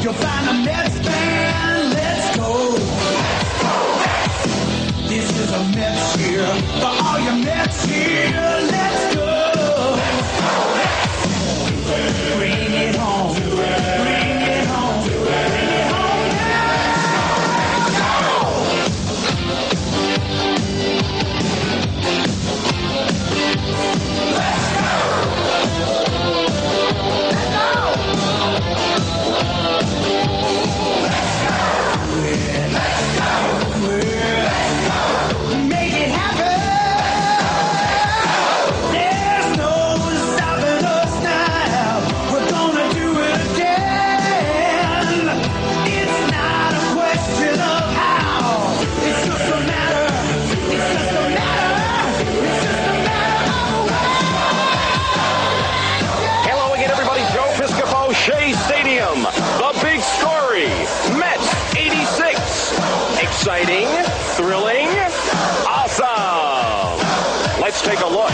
You'll find a Mets fan. Let's go. This is a Mets cheer for all your Mets here. Let's go. Bring it home. Bring it home. Bring it home exciting, thrilling, awesome. Let's take a look.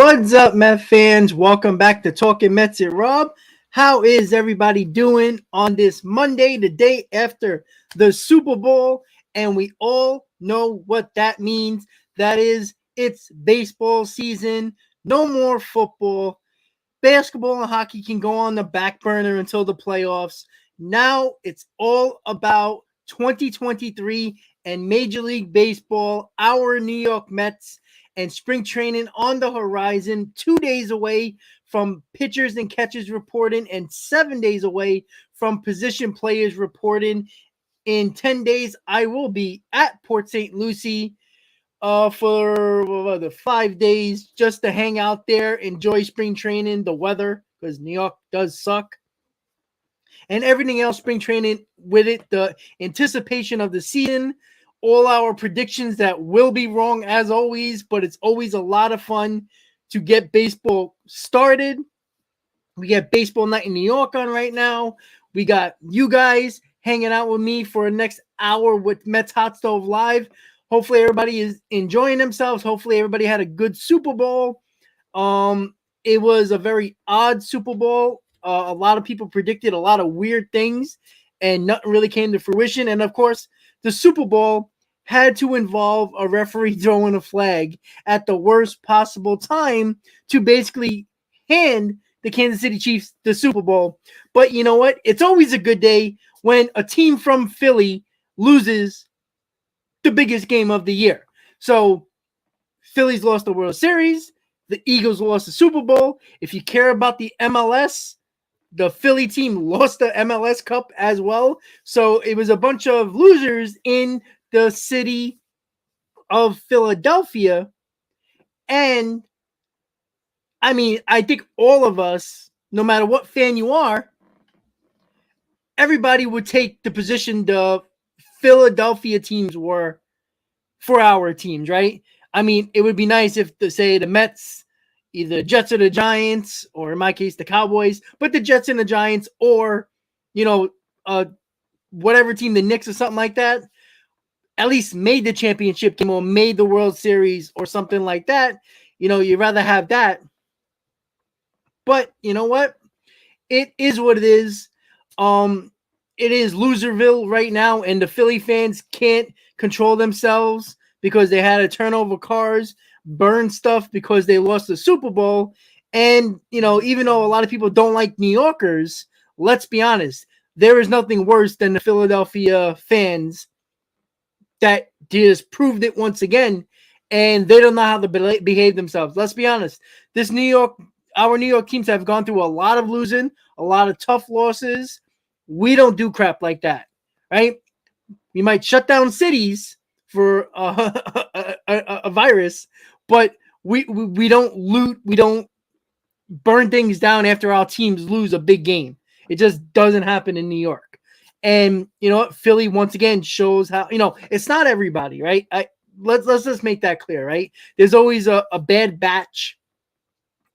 What's up, Met fans? Welcome back to Talking Mets with Rob. How is everybody doing on this Monday, the day after the Super Bowl? And we all know what that means. That is, it's baseball season. No more football. Basketball and hockey can go on the back burner until the playoffs. Now it's all about 2023 and Major League Baseball, our New York Mets, and spring training on the horizon, 2 days away from pitchers and catchers reporting and 7 days away from position players reporting. In 10 days, I will be at Port St. Lucie for the 5 days just to hang out there, enjoy spring training, the weather, because New York does suck, and everything else spring training with it, the anticipation of the season, all our predictions that will be wrong as always, but it's always a lot of fun to get baseball started. We got Baseball Night in New York on right now. We got you guys hanging out with me for the next hour with Mets Hot Stove Live. Hopefully everybody is enjoying themselves. Hopefully everybody had a good Super Bowl. it was a very odd Super Bowl. A lot of people predicted a lot of weird things, and nothing really came to fruition. And of course, the Super Bowl had to involve a referee throwing a flag at the worst possible time to basically hand the Kansas City Chiefs the Super Bowl. But you know what? It's always a good day when a team from Philly loses the biggest game of the year. So Phillies lost the World Series. The Eagles lost the Super Bowl. If you care about the MLS, the Philly team lost the MLS Cup as well. So it was a bunch of losers in the city of Philadelphia. And I mean, I think all of us, no matter what fan you are, everybody would take the position the Philadelphia teams were for our teams, right? I mean, it would be nice if, say, the Mets, either Jets or the Giants, or in my case, the Cowboys, but the Jets and the Giants, or, you know, whatever team, the Knicks or something like that, at least made the championship game or made the World Series or something like that. You know, you'd rather have that. But you know what? It is what it is. It is Loserville right now, and the Philly fans can't control themselves because they had to turn over cars, burn stuff because they lost the Super Bowl. And, you know, even though a lot of people don't like New Yorkers, let's be honest, there is nothing worse than the Philadelphia fans that just proved it once again, and they don't know how to behave themselves. Let's be honest. Our New York teams have gone through a lot of losing, a lot of tough losses. We don't do crap like that, right? We might shut down cities for a virus, but we don't loot, we don't burn things down after our teams lose a big game. It just doesn't happen in New York. And you know what? Philly once again shows how, you know, it's not everybody, right? Let's just make that clear, right? There's always a bad batch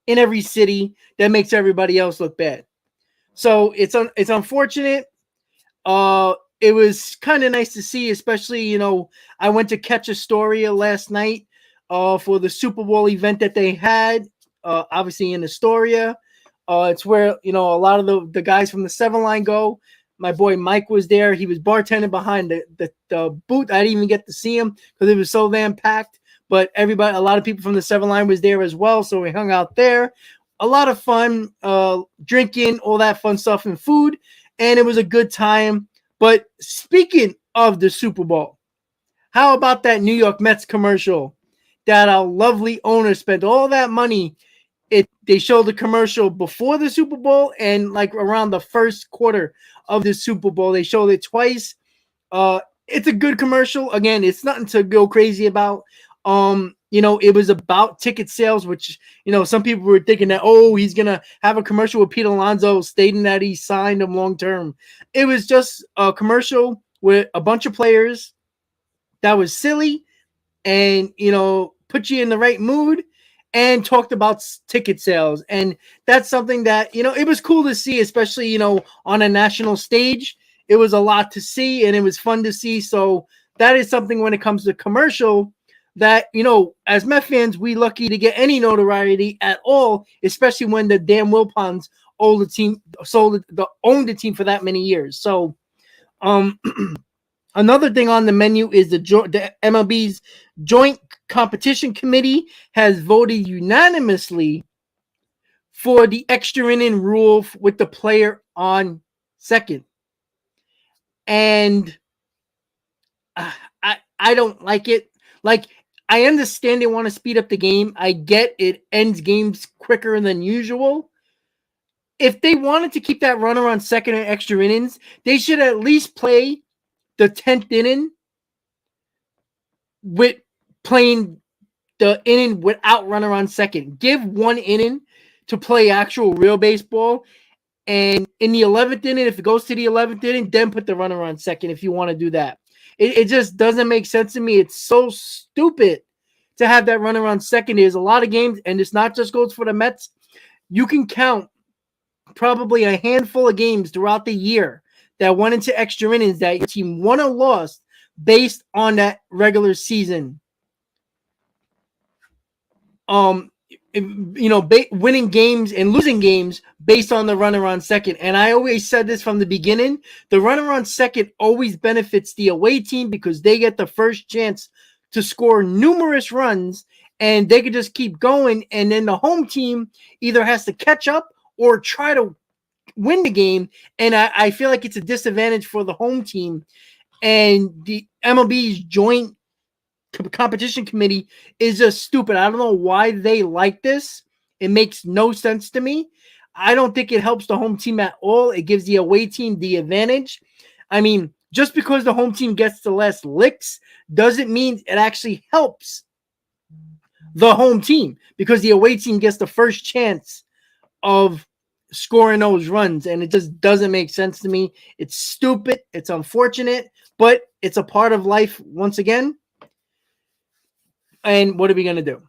in every city that makes everybody else look bad. So it's unfortunate. It was kind of nice to see, especially, you know, I went to catch Astoria last night for the Super Bowl event that they had, obviously in Astoria. It's where, you know, a lot of the guys from the 7 Line go. My boy Mike was there. He was bartending behind the booth. I didn't even get to see him because it was so damn packed. But a lot of people from the 7 Line was there as well, so we hung out there. A lot of fun, drinking, all that fun stuff, and food, and it was a good time. But speaking of the Super Bowl, how about that New York Mets commercial that our lovely owner spent all that money? They showed the commercial before the Super Bowl and like around the first quarter of the Super Bowl. They showed it twice. It's a good commercial. Again, it's nothing to go crazy about. You know, it was about ticket sales, which, you know, some people were thinking that, oh, he's going to have a commercial with Pete Alonso stating that he signed him long term. It was just a commercial with a bunch of players that was silly and, you know, put you in the right mood and talked about ticket sales. And that's something that, you know, it was cool to see, especially, you know, on a national stage. It was a lot to see and it was fun to see. So that is something when it comes to commercial that, you know, as Met fans, we lucky to get any notoriety at all, especially when the damn Wilpons owned the team for that many years. So, another thing on the menu is the MLB's Joint Competition Committee has voted unanimously for the extra inning rule with the player on second. And I don't like it. Like, I understand they want to speed up the game. I get it ends games quicker than usual. If they wanted to keep that runner on second and extra innings, they should at least play the 10th inning with playing the inning without runner on second. Give one inning to play actual real baseball. And in the 11th inning, if it goes to the 11th inning, then put the runner on second if you want to do that. It just doesn't make sense to me. It's so stupid to have that runner on second. There's a lot of games, and it's not just goes for the Mets. You can count probably a handful of games throughout the year that went into extra innings that your team won or lost based on that regular season winning games and losing games based on the runner on second. And I always said this from the beginning: the runner on second always benefits the away team because they get the first chance to score numerous runs, and they could just keep going. And then the home team either has to catch up or try to win the game. And I feel like it's a disadvantage for the home team. And the MLB's joint competition committee is just stupid. I don't know why they like this. It makes no sense to me. I don't think it helps the home team at all. It gives the away team the advantage. I mean, just because the home team gets the less licks doesn't mean it actually helps the home team, because the away team gets the first chance of scoring those runs, and it just doesn't make sense to me. It's stupid. It's unfortunate, but it's a part of life once again. And what are we going to do?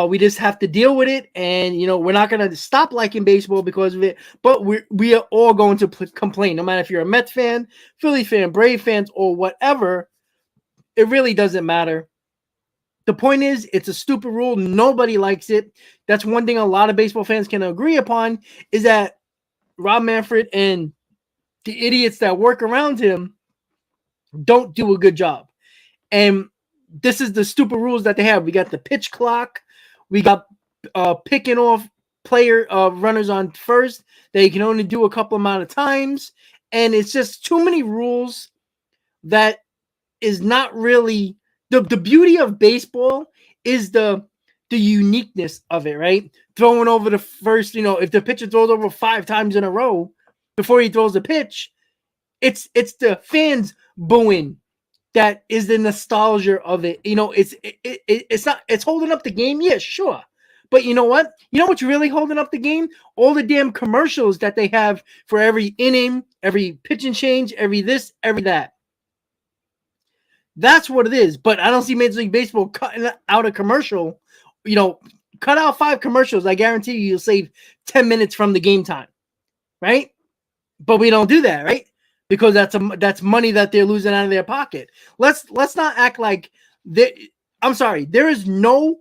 We just have to deal with it. And, we're not going to stop liking baseball because of it. But we are all going to complain. No matter if you're a Mets fan, Philly fan, Brave fans, or whatever, it really doesn't matter. The point is, it's a stupid rule. Nobody likes it. That's one thing a lot of baseball fans can agree upon, is that Rob Manfred and the idiots that work around him don't do a good job. And this is the stupid rules that they have. We got the pitch clock. We got picking off player runners on first. They can only do a couple amount of times. And it's just too many rules that is not really the beauty of baseball is the uniqueness of it, right? Throwing over the first, if the pitcher throws over 5 times in a row before he throws the pitch, it's the fans booing. That is the nostalgia of it. It's holding up the game. Yeah, sure. But you know what? You know what's really holding up the game? All the damn commercials that they have for every inning, every pitch and change, every this, every that. That's what it is. But I don't see Major League Baseball cutting out a commercial. Cut out 5 commercials. I guarantee you'll save 10 minutes from the game time. Right? But we don't do that, right? Because that's money that they're losing out of their pocket. Let's not act like I'm sorry. There is no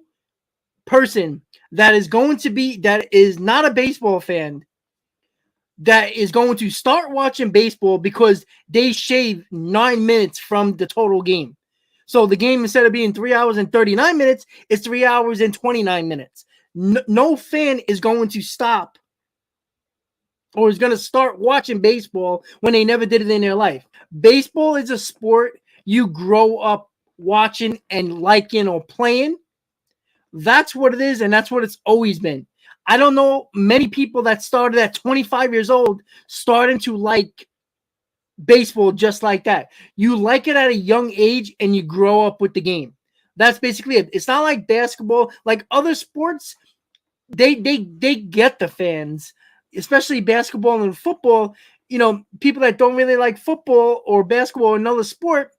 person that is not a baseball fan that is going to start watching baseball because they shave 9 minutes from the total game. So the game, instead of being 3 hours and 39 minutes, it's 3 hours and 29 minutes. No fan is going to stop or is going to start watching baseball when they never did it in their life. Baseball is a sport you grow up watching and liking or playing. That's what it is, and that's what it's always been. I don't know many people that started at 25 years old starting to like baseball just like that. You like it at a young age, and you grow up with the game. That's basically it. It's not like basketball. Like other sports, they get the fans. Especially basketball and football, people that don't really like football or basketball or another sport,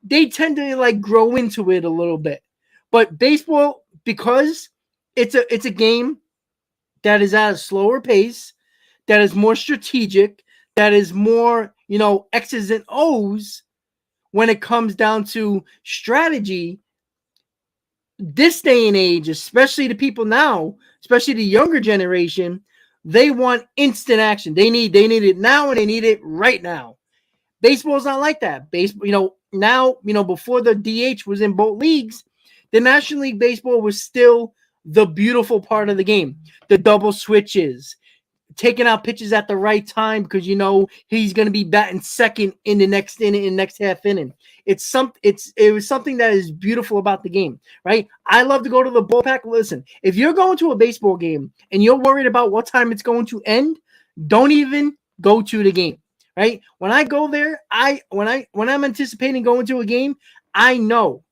they tend to like grow into it a little bit. But baseball, because it's a game that is at a slower pace, that is more strategic, that is more, X's and O's when it comes down to strategy. This day and age, especially the people now, especially the younger generation, they want instant action. They need it now, and they need it right now. Baseball's not like that. Baseball, now, before the DH was in both leagues, the National League Baseball was still the beautiful part of the game. The double switches, taking out pitches at the right time because he's going to be batting second in the next inning, in the next half inning. It was something that is beautiful about the game, right? I love to go to the ballpark. Listen, if you're going to a baseball game and you're worried about what time it's going to end, don't even go to the game, right? When I go there, when I'm anticipating going to a game, I know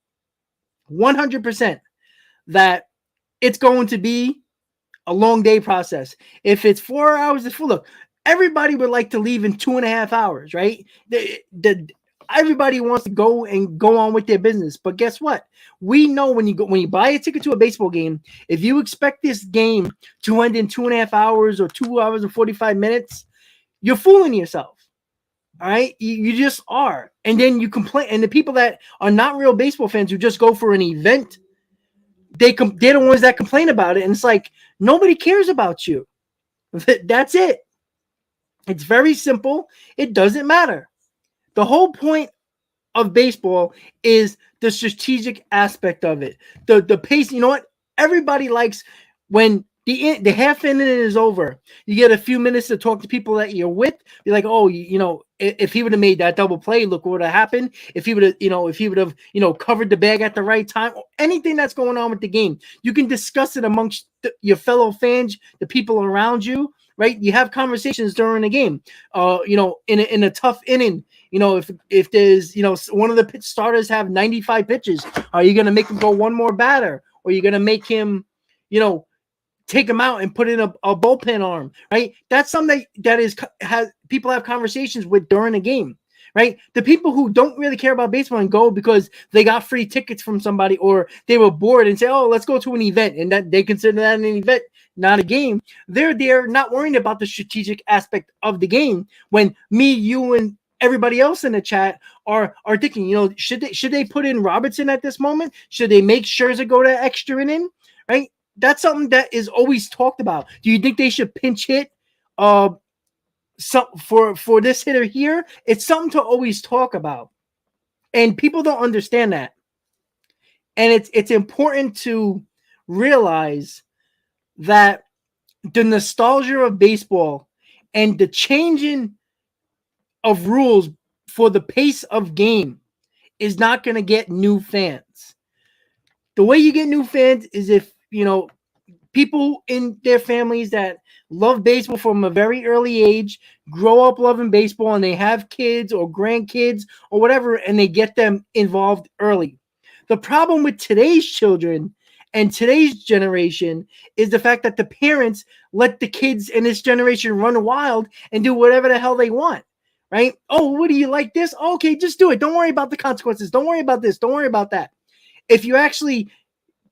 100% that it's going to be a long day process. If it's 4 hours, it's full. Look, everybody would like to leave in 2.5 hours, right? Everybody wants to go on with their business. But guess what? We know when you buy a ticket to a baseball game, if you expect this game to end in 2.5 hours or 2 hours and 45 minutes, you're fooling yourself. All right, you just are. And then you complain. And the people that are not real baseball fans who just go for an event, they're the ones that complain about it, and it's like nobody cares about you. That's it. It's very simple. It doesn't matter. The whole point of baseball is the strategic aspect of it. The pace. You know what? Everybody likes when the half inning is over. You get a few minutes to talk to people that you're with. You're like, oh, if he would have made that double play, look what would have happened. If he would have, covered the bag at the right time. Anything that's going on with the game, you can discuss it amongst your fellow fans, the people around you. Right? You have conversations during the game. In a tough inning. If there's, one of the pitch starters have 95 pitches, are you going to make him go one more batter? Or are you going to make him, take him out and put in a bullpen arm, right? That's something has people have conversations with during the game, right? The people who don't really care about baseball and go because they got free tickets from somebody or they were bored and say, oh, let's go to an event, and that they consider that an event, not a game. They're there not worrying about the strategic aspect of the game when me, you, and everybody else in the chat are thinking, should they put in Robertson at this moment? Should they make Scherzer go to extra inning? Right? That's something that is always talked about. Do you think they should pinch hit for this hitter here? It's something to always talk about. And people don't understand that. And it's important to realize that the nostalgia of baseball and the changing of rules for the pace of game is not going to get new fans. The way you get new fans is if, people in their families that love baseball from a very early age, grow up loving baseball, and they have kids or grandkids or whatever, and they get them involved early. The problem with today's children and today's generation is the fact that the parents let the kids in this generation run wild and do whatever the hell they want. Right? Oh, what do you like this? Oh, okay, just do it. Don't worry about the consequences. Don't worry about this. Don't worry about that. If you actually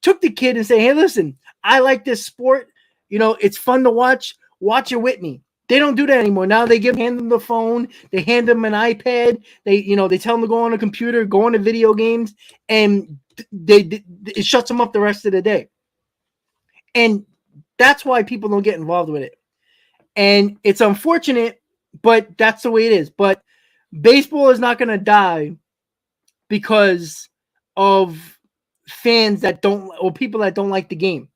took the kid and say, hey, listen, I like this sport. It's fun to watch. Watch it with me. They don't do that anymore. Now they hand them the phone. They hand them an iPad. They tell them to go on a computer, go on to video games, and it shuts them up the rest of the day. And that's why people don't get involved with it. And it's unfortunate, but that's the way it is. But baseball is not going to die because of fans that don't, or people that don't like the game.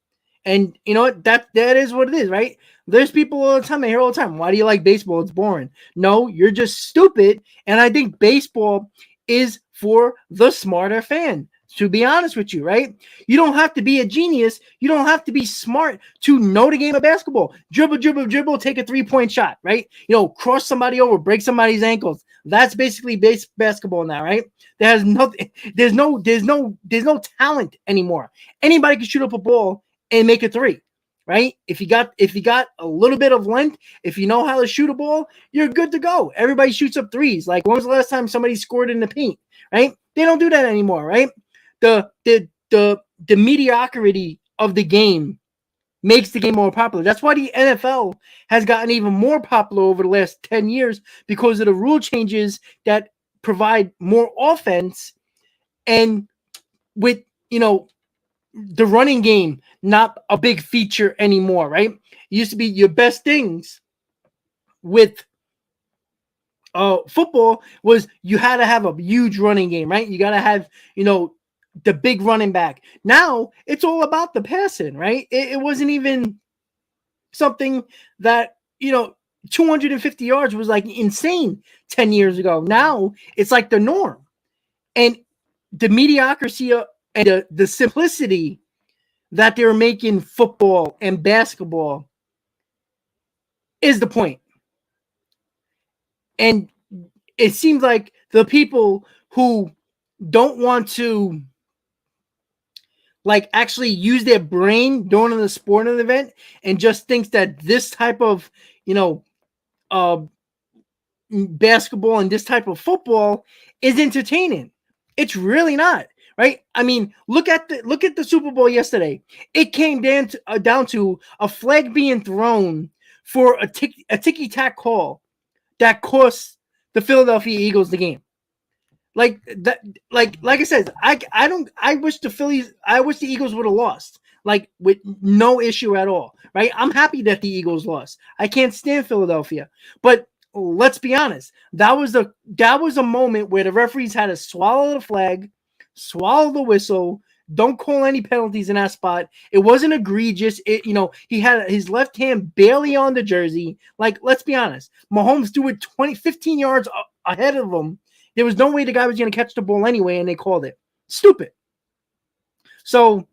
And you know what? That is what it is, right? There's people all the time, I hear all the time, why do you like baseball? It's boring. No, you're just stupid. And I think baseball is for the smarter fan, to be honest with you, right? You don't have to be a genius. You don't have to be smart to know the game of basketball. Dribble, dribble, dribble, take a 3-point shot, right? Cross somebody over, break somebody's ankles. That's basically basketball now, right? There's no talent anymore. Anybody can shoot up a ball and make a three, right? If you got a little bit of length, if you know how to shoot a ball, you're good to go. Everybody shoots up threes. Like, when was the last time somebody scored in the paint, right? They don't do that anymore, right? The mediocrity of the game makes the game more popular. That's why the NFL has gotten even more popular over the last 10 years, because of the rule changes that provide more offense, and with, the running game not a big feature anymore, right? It used to be your best things with football was you had to have a huge running game, right? You got to have, the big running back. Now it's all about the passing, right? It wasn't even something that, 250 yards was like insane 10 years ago. Now it's like the norm. And the mediocrity and the simplicity that they're making football and basketball is the point. And it seems like the people who don't want to actually use their brain during the sporting event and just thinks that this type of, basketball and this type of football is entertaining. It's really not, right? I mean, look at the Super Bowl yesterday. It came down to a flag being thrown for a ticky-tack call that cost the Philadelphia Eagles the game. Like that, like I said, I wish the Eagles would have lost, like with no issue at all, right? I'm happy that the Eagles lost. I can't stand Philadelphia, but let's be honest, that was a moment where the referees had to swallow the flag, swallow the whistle. Don't call any penalties in that spot. It wasn't egregious. He had his left hand barely on the jersey. Like, let's be honest. Mahomes threw it 15 yards ahead of him. There was no way the guy was going to catch the ball anyway, and they called it. Stupid. So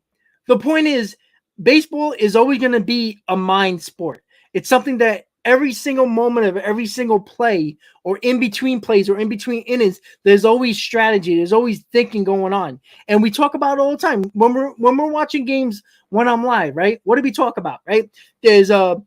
the point is, baseball is always going to be a mind sport. It's something that every single moment of every single play, or in between plays, or in between innings, there's always strategy. There's always thinking going on, and we talk about it all the time when we're watching games when I'm live. Right? What do we talk about? Right? There's the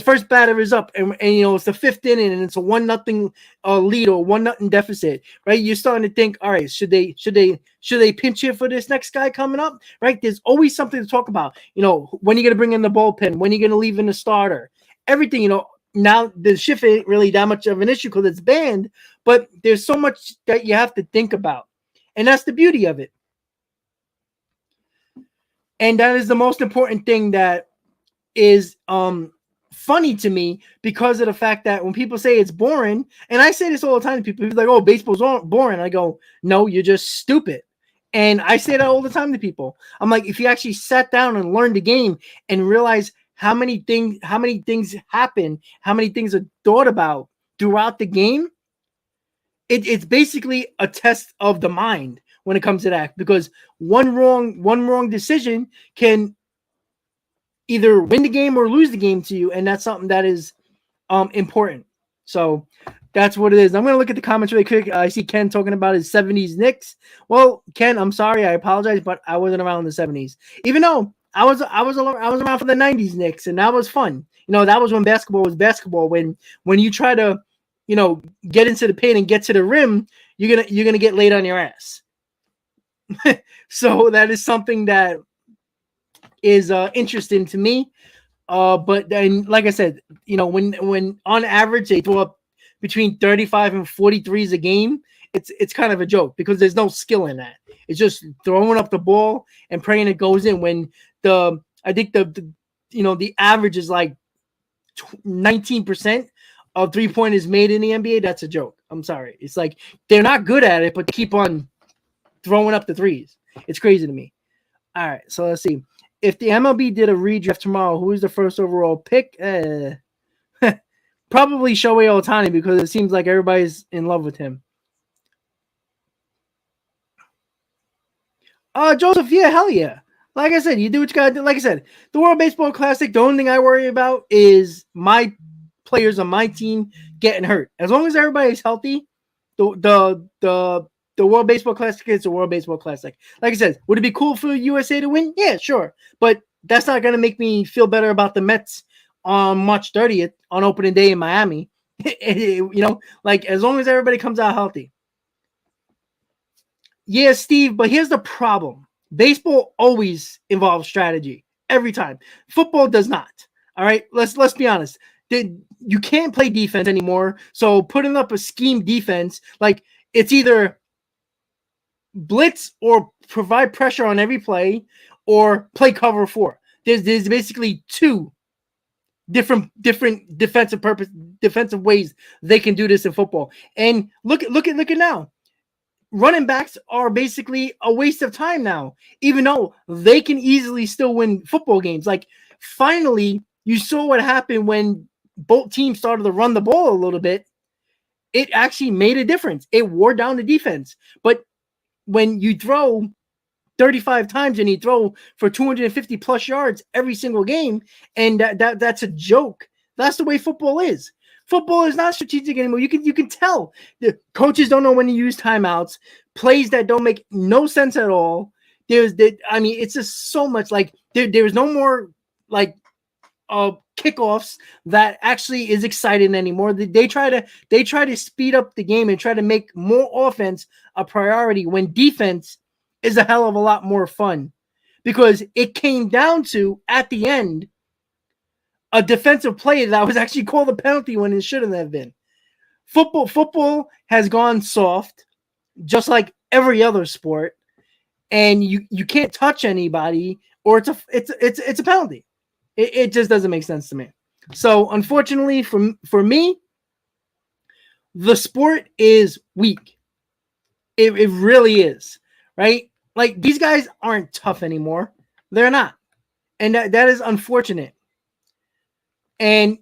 first batter is up, and it's the fifth inning, and it's a 1-0 lead or 1-0 deficit, right? You're starting to think, all right, should they pinch hit for this next guy coming up, right? There's always something to talk about. When are you going to bring in the bullpen? When are you going to leave in the starter? Everything, now the shift ain't really that much of an issue because it's banned, but there's so much that you have to think about, and that's the beauty of it. And that is the most important thing that is funny to me, because of the fact that when people say it's boring, and I say this all the time to people like, oh, baseball's boring. I go, no, you're just stupid. And I say that all the time to people. I'm like, if you actually sat down and learned the game and realize how many things happen, how many things are thought about throughout the game, it's basically a test of the mind when it comes to that, because one wrong decision can either win the game or lose the game to you, and that's something that is important. So that's what it is. I'm going to look at the comments really quick. I see Ken talking about his 70s Knicks. Well, Ken, I'm sorry, I apologize, but I wasn't around in the 70s. Even though I was around for the 90s Knicks, and that was fun. That was when basketball was basketball. When you try to, get into the paint and get to the rim, you're gonna get laid on your ass. So that is something that is interesting to me. But then, like I said, when on average they throw up between 35 and 43s a game, it's kind of a joke, because there's no skill in that. It's just throwing up the ball and praying it goes in. When I think the average is like 19% of 3-pointers made in the NBA. That's a joke. I'm sorry. It's like they're not good at it, but keep on throwing up the threes. It's crazy to me. All right, so let's see. If the MLB did a redraft tomorrow, who is the first overall pick? Probably Shohei Ohtani, because it seems like everybody's in love with him. Joseph, yeah, hell yeah. Like I said, you do what you gotta do. Like I said, the World Baseball Classic, the only thing I worry about is my players on my team getting hurt. As long as everybody's healthy, the World Baseball Classic is the World Baseball Classic. Like I said, would it be cool for USA to win? Yeah, sure. But that's not going to make me feel better about the Mets on March 30th on opening day in Miami. Like, as long as everybody comes out healthy. Yeah, Steve, but here's the problem. Baseball always involves strategy every time. Football does not. All right, let's be honest. You can't play defense anymore. So putting up a scheme defense, like, it's either blitz or provide pressure on every play, or play cover 4. There's basically two different defensive ways they can do this in football. And look at now. Running backs are basically a waste of time now, even though they can easily still win football games. Like, finally, you saw what happened when both teams started to run the ball a little bit. It actually made a difference. It wore down the defense. But when you throw 35 times and you throw for 250 plus yards every single game, and that's a joke. That's the way football is. Football is not strategic anymore. You can tell the coaches don't know when to use timeouts, plays that don't make no sense at all. It's just so much, like, there's no more like kickoffs that actually is exciting anymore. They try to speed up the game and try to make more offense a priority, when defense is a hell of a lot more fun, because it came down to, at the end, a defensive play that was actually called a penalty when it shouldn't have been. Football has gone soft. just like every other sport, and you can't touch anybody, or it's a penalty. It just doesn't make sense to me. So unfortunately for me, the sport is weak. It really is, right? Like, these guys aren't tough anymore. They're not. And that is unfortunate. And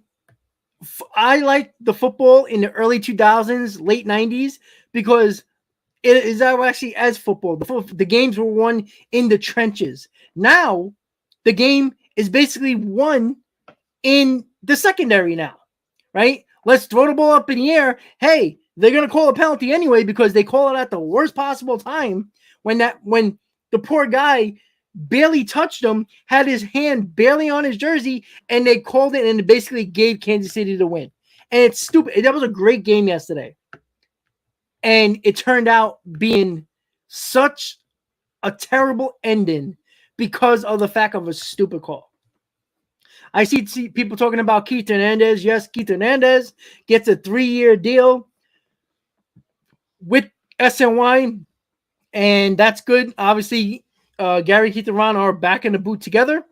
I like the football in the early 2000s, late 90s, because it is actually as football. The games were won in the trenches. Now, the game is basically won in the secondary now, right? Let's throw the ball up in the air. Hey, they're going to call a penalty anyway because they call it at the worst possible time when the poor guy barely touched him, had his hand barely on his jersey, and they called it and it basically gave Kansas City the win. And it's stupid. That was a great game yesterday. And it turned out being such a terrible ending because of the fact of a stupid call. I see people talking about Keith Hernandez. Yes, Keith Hernandez gets a 3-year deal with SNY, and that's good. Obviously, Gary, Keith, and Ron are back in the boot together.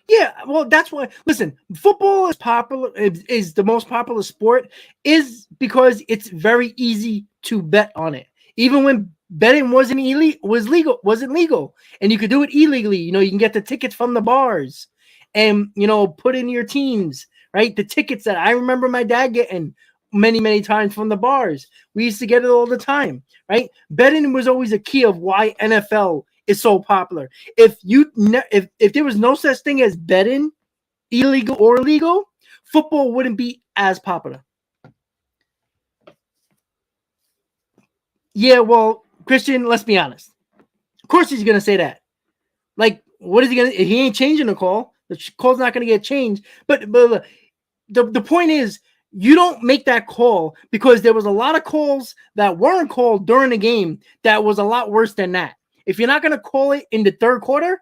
Yeah, well, that's why. Listen, football is popular. Is the most popular sport is because it's very easy to bet on it. Even when betting wasn't legal, and you could do it illegally. You can get the tickets from the bars, and put in your teams. Right, the tickets that I remember my dad getting many times from the bars. We used to get it all the time. Right, betting was always a key of why NFL is so popular. If there was no such thing as betting, illegal or legal, football wouldn't be as popular. Yeah, well, Christian, let's be honest. Of course he's gonna say that. Like, what is he gonna? He ain't changing the call. The call's not gonna get changed. But the point is, you don't make that call because there was a lot of calls that weren't called during the game that was a lot worse than that. If you're not going to call it in the third quarter,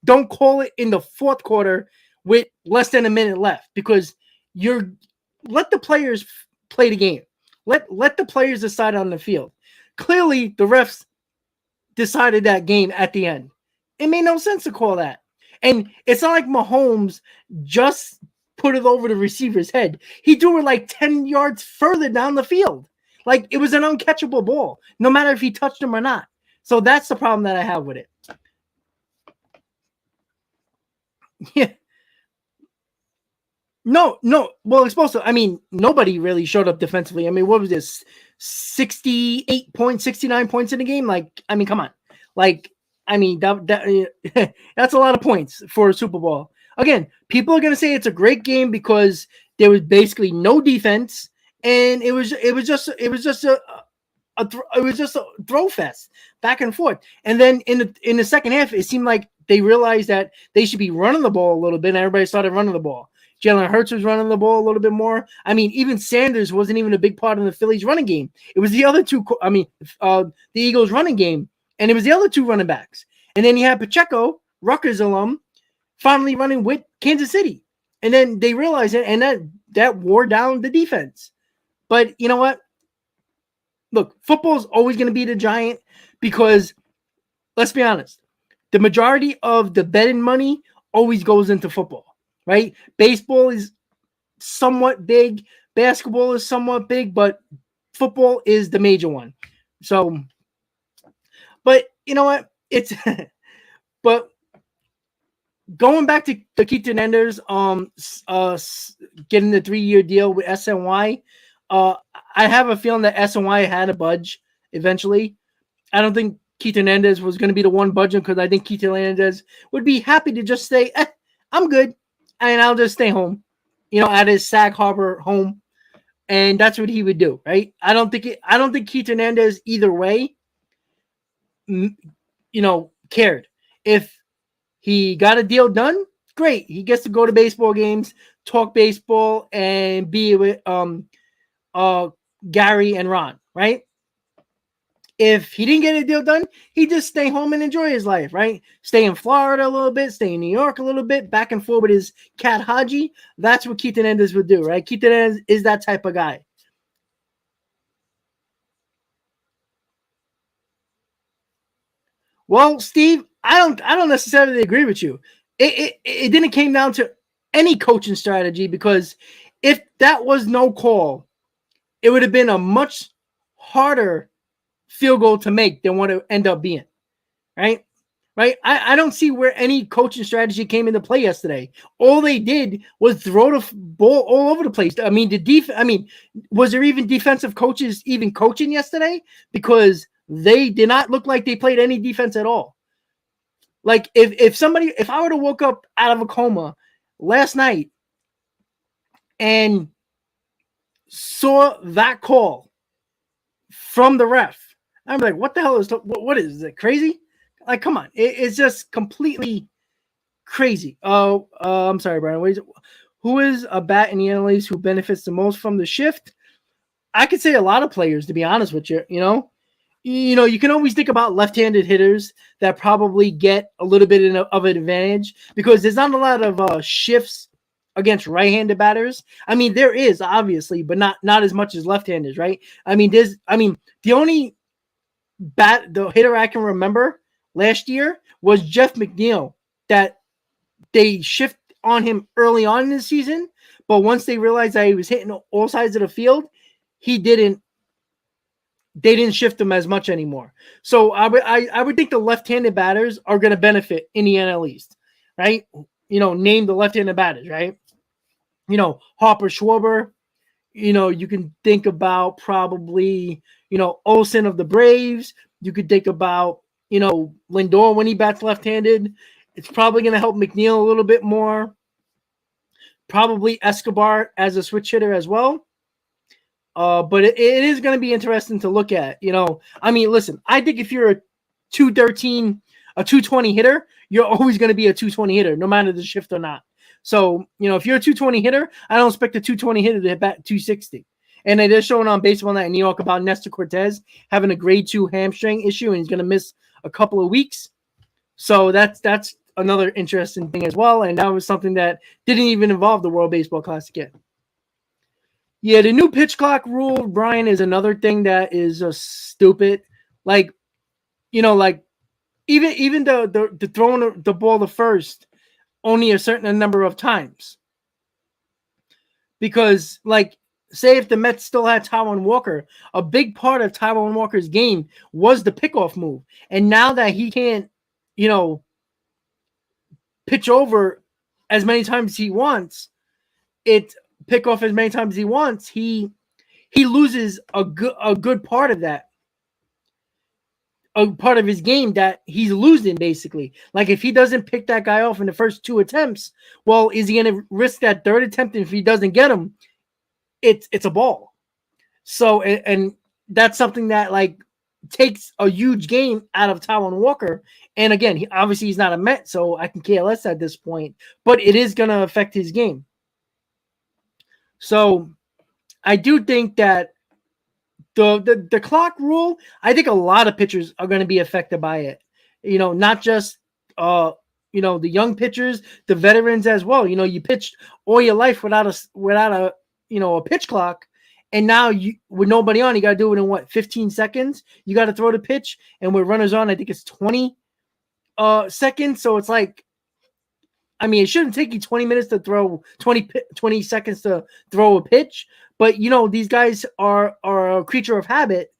don't call it in the fourth quarter with less than a minute left, because let the players play the game. Let the players decide on the field. Clearly, the refs decided that game at the end. It made no sense to call that. And it's not like Mahomes just put it over the receiver's head. He threw it like 10 yards further down the field. Like, it was an uncatchable ball, no matter if he touched him or not. So that's the problem that I have with it. Yeah. No. Well, it's supposed to. I mean, nobody really showed up defensively. I mean, what was this? 68 points, 69 points in the game? Like, I mean, come on. Like, I mean, that's a lot of points for a Super Bowl. Again, people are going to say it's a great game because there was basically no defense, and it was just a throw fest back and forth. And then in the second half, it seemed like they realized that they should be running the ball a little bit, and everybody started running the ball. Jalen Hurts was running the ball a little bit more. I mean, even Sanders wasn't even a big part of the Phillies running game. It was the other two. I mean, the Eagles running game, and it was the other two running backs. And then you had Pacheco, Rutgers alum, finally running with Kansas City. And then they realized it, and that wore down the defense. But you know what? Look, football is always going to be the giant because, let's be honest, the majority of the betting money always goes into football, right? Baseball is somewhat big. Basketball is somewhat big, but football is the major one. So, but you know what? But going back to Keith Hernandez, getting the 3-year deal with SNY, I have a feeling that SNY had a budge eventually. I don't think Keith Hernandez was going to be the one budging, because I think Keith Hernandez would be happy to just say, I'm good, and I'll just stay home, at his Sag Harbor home, and that's what he would do, right? I don't think Keith Hernandez either way, cared. If he got a deal done, great. He gets to go to baseball games, talk baseball, and be with Gary and Ron, right? If he didn't get a deal done, he'd just stay home and enjoy his life, right? Stay in Florida a little bit, stay in New York a little bit, back and forth with his cat Haji. That's what Keith Hernandez would do, right? Keith Hernandez is that type of guy. Well, Steve, I don't necessarily agree with you. It didn't came down to any coaching strategy, because if that was no call, it would have been a much harder field goal to make than what it ended up being. Right? Right? I don't see where any coaching strategy came into play yesterday. All they did was throw the ball all over the place. I mean, was there even defensive coaches even coaching yesterday? Because they did not look like they played any defense at all. Like if I would have woke up out of a coma last night and saw that call from the ref, I'm like, what the hell what is it, crazy? Like, come on, it's just completely crazy. Oh, I'm sorry, Brian. Who is a bat in the NLEs who benefits the most from the shift? I could say a lot of players, to be honest with you. You can always think about left-handed hitters that probably get a little bit of an advantage, because there's not a lot of shifts against right-handed batters. I mean, there is obviously, but not as much as left-handers, right? I mean, the only the hitter I can remember last year was Jeff McNeil, that they shift on him early on in the season, but once they realized that he was hitting all sides of the field, they didn't shift him as much anymore. So I would think the left-handed batters are going to benefit in the NL East, right? Name the left-handed batters, right? Harper, Schwarber. You can think about probably, Olsen of the Braves. You could think about, Lindor when he bats left-handed. It's probably going to help McNeil a little bit more. Probably Escobar as a switch hitter as well. But it is going to be interesting to look at. I mean, listen, I think if you're a 213, a 220 hitter, you're always going to be a 220 hitter, no matter the shift or not. So, if you're a 220 hitter, I don't expect a 220 hitter to hit bat 260. And it is showing on Baseball Night in New York about Nestor Cortez having a grade 2 hamstring issue, and he's going to miss a couple of weeks. So that's another interesting thing as well. And that was something that didn't even involve the World Baseball Classic yet. Yeah, the new pitch clock rule, Brian, is another thing that is stupid. Like, even the throwing the ball to first only a certain number of times. Because, say if the Mets still had Taijuan Walker, a big part of Taijuan Walker's game was the pickoff move. And now that he can't, pitch over as many times as he wants, pick off as many times as he wants, he loses a good part of that. A part of his game that he's losing, basically. Like, if he doesn't pick that guy off in the first 2 attempts, well, is he going to risk that third attempt? And if he doesn't get him, it's a ball. So, and that's something that takes a huge game out of Taijuan Walker. And again, he's not a Met, so I can care less at this point. But it is going to affect his game. So, I do think that the clock rule, I think a lot of pitchers are going to be affected by it. Not just the young pitchers, the veterans as well. You pitched all your life without a pitch clock, and now with nobody on, you got to do it in 15 seconds. You got to throw the pitch, and with runners on, I think it's 20 seconds. So it's it shouldn't take you 20 minutes to throw 20 seconds to throw a pitch. But, these guys are a creature of habit.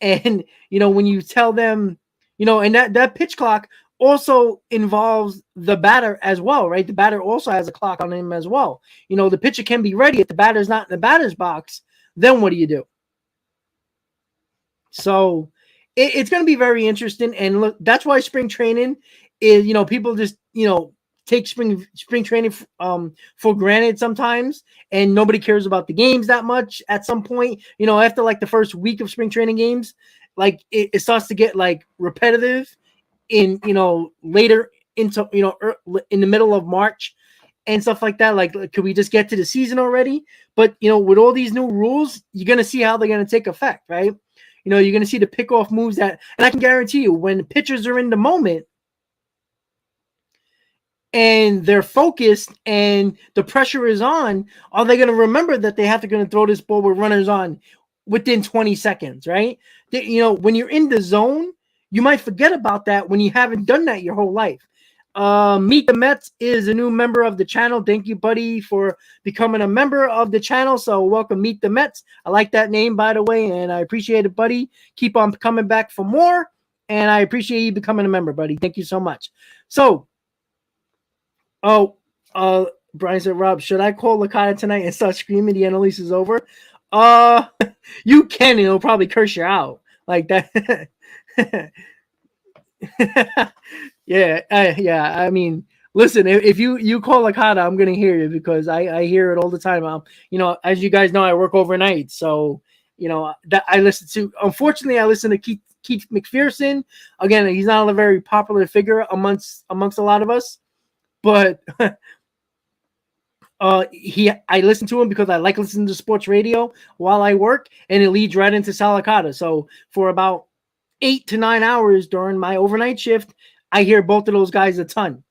And, when you tell them, and that pitch clock also involves the batter as well, right? The batter also has a clock on him as well. The pitcher can be ready. If the batter's not in the batter's box, then what do you do? So it's going to be very interesting. And look, that's why spring training is, people just, take spring training for granted sometimes, and nobody cares about the games that much at some point. After the first week of spring training games, it starts to get repetitive in later into in the middle of March and stuff like that. Could we just get to the season already? But with all these new rules, you're gonna see how they're gonna take effect, right? You're gonna see the pickoff moves and I can guarantee you, when pitchers are in the moment and they're focused and the pressure is on, are they going to remember that they have to throw this ball with runners on within 20 seconds, right? When you're in the zone, you might forget about that when you haven't done that your whole life. Meet the Mets is a new member of the channel. Thank you, buddy, for becoming a member of the channel. So welcome, Meet the Mets. I like that name, by the way, and I appreciate it, buddy. Keep on coming back for more, and I appreciate you becoming a member, buddy. Thank you so much. So, Brian said, Rob, should I call Lakata tonight and start screaming the NL is over? You can, and it'll probably curse you out like that. Yeah. I mean, listen, if you call Lakata, I'm gonna hear you because I hear it all the time. As you guys know, I work overnight, so that I listen to. Unfortunately, I listen to Keith McPherson. Again, he's not a very popular figure amongst a lot of us, but I listen to him because I like listening to sports radio while I work, and it leads right into Salicata. So for about 8 to 9 hours during my overnight shift, I hear both of those guys a ton.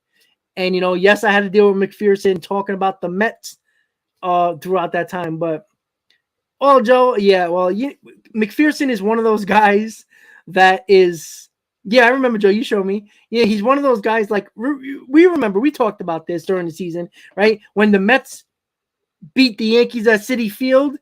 And yes, I had to deal with McPherson talking about the Mets throughout that time. But Joe, yeah, well, McPherson is one of those guys that is. Yeah, I remember, Joe. You showed me. Yeah, he's one of those guys. Like we remember, we talked about this during the season, right? When the Mets beat the Yankees at Citi Field,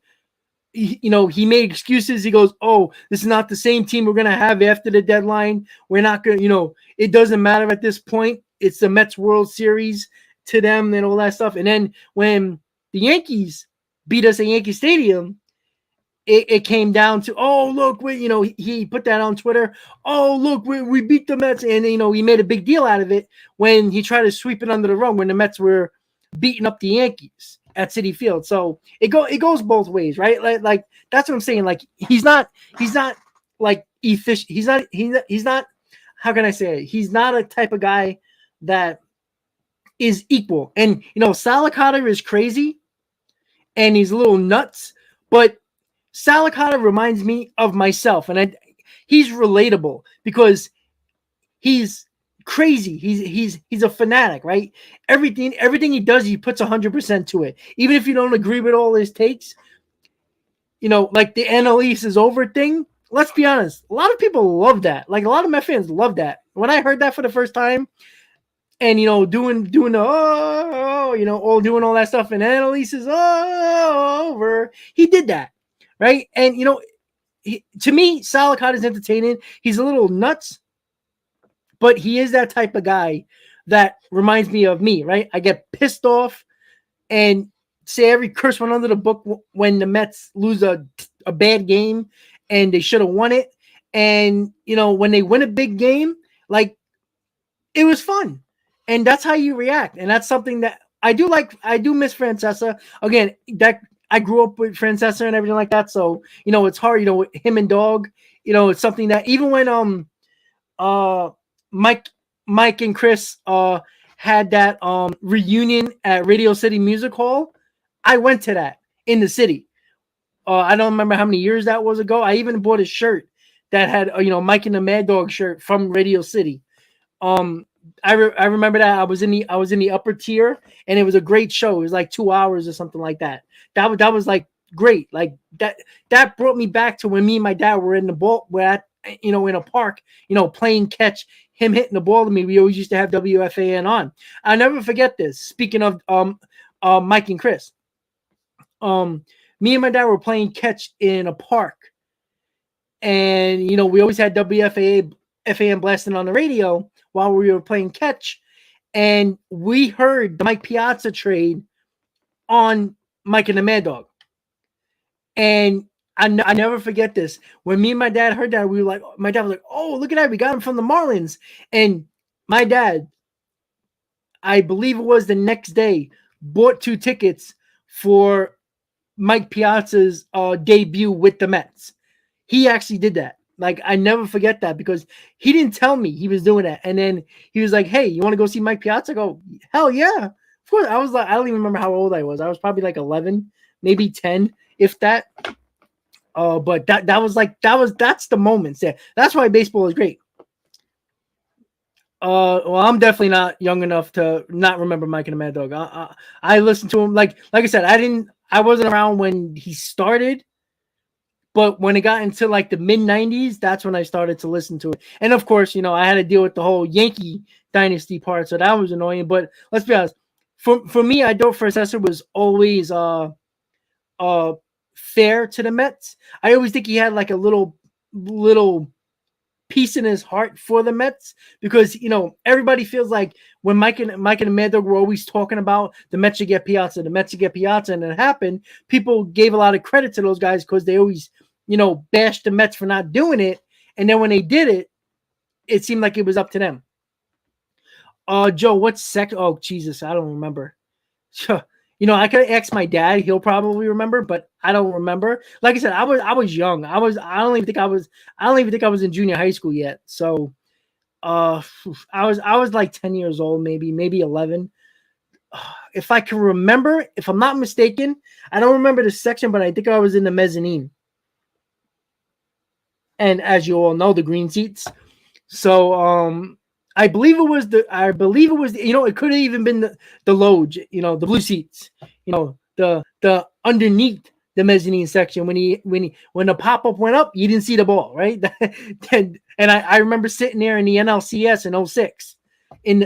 he made excuses. He goes, "Oh, this is not the same team we're gonna have after the deadline. We're not gonna, it doesn't matter at this point. It's the Mets World Series to them and all that stuff." And then when the Yankees beat us at Yankee Stadium, it came down to, oh, look, he put that on Twitter. Oh, look, we beat the Mets. And, he made a big deal out of it when he tried to sweep it under the rug when the Mets were beating up the Yankees at Citi Field. So it goes both ways, right? Like that's what I'm saying. Like he's not like efficient. He's not, how can I say it? He's not a type of guy that is equal. And, Salicata is crazy and he's a little nuts, but Salicata reminds me of myself, and he's relatable because he's crazy. He's a fanatic, right? Everything he does, he puts 100% to it. Even if you don't agree with all his takes, like the NL East is over thing. Let's be honest, a lot of people love that. Like a lot of Met fans love that. When I heard that for the first time, and doing the all doing all that stuff, and NL East is over. He did that. Right. And, to me, Salicata is entertaining. He's a little nuts, but he is that type of guy that reminds me of me. Right. I get pissed off and say every curse one under the book when the Mets lose a bad game and they should have won it. And, when they win a big game, like it was fun. And that's how you react. And that's something that I do like. I do miss Francesa. Again, that I grew up with Francesa and everything like that. So, it's hard, him and Dog, it's something that even when Mike and Chris had that reunion at Radio City Music Hall, I went to that in the city. I don't remember how many years that was ago. I even bought a shirt that had Mike and the Mad Dog shirt from Radio City. I remember that I was in the upper tier, and it was a great show. It was like 2 hours or something like that. That was like great. Like that brought me back to when me and my dad were in the ball, in a park, playing catch, him hitting the ball to me. We always used to have WFAN on. I'll never forget this. Speaking of Mike and Chris, me and my dad were playing catch in a park, and we always had WFAN blasting on the radio while we were playing catch, and we heard the Mike Piazza trade on Mike and the Mad Dog. And I never forget this. When me and my dad heard that, my dad was like, "Oh, look at that. We got him from the Marlins." And my dad, I believe it was the next day, bought 2 tickets for Mike Piazza's debut with the Mets. He actually did that. Like, I never forget that because he didn't tell me he was doing that. And then he was like, "Hey, you want to go see Mike Piazza?" I go, "Hell yeah." Of course. I was like, I don't even remember how old I was. I was probably like 11, maybe 10, if that. But that's the moments there. That's why baseball is great. Well, I'm definitely not young enough to not remember Mike and the Mad Dog. I listened to him like I said, I wasn't around when he started, But when it got into like the mid 90s, that's when I started to listen to it. And of course, I had to deal with the whole Yankee dynasty part, so that was annoying. But let's be honest, for me, Adolph Francesa was always fair to the Mets. I always think he had like a little piece in his heart for the Mets, because everybody feels like when Mike and Amanda were always talking about the Mets should get Piazza, the Mets should get Piazza, and it happened. People gave a lot of credit to those guys because they always bashed the Mets for not doing it, and then when they did it, it seemed like it was up to them. Joe, what's second? Oh Jesus, I don't remember. I could ask my dad; he'll probably remember, but I don't remember. Like I said, I was young. I don't even think I was in junior high school yet. So, I was like 10 years old, maybe 11. If I can remember, if I'm not mistaken, I don't remember the section, but I think I was in the mezzanine. And as you all know, the green seats. So, I believe it was it could have even been the loge, the blue seats, the underneath the mezzanine section. When the pop-up went up, you didn't see the ball, right? And I remember sitting there in the NLCS in 06.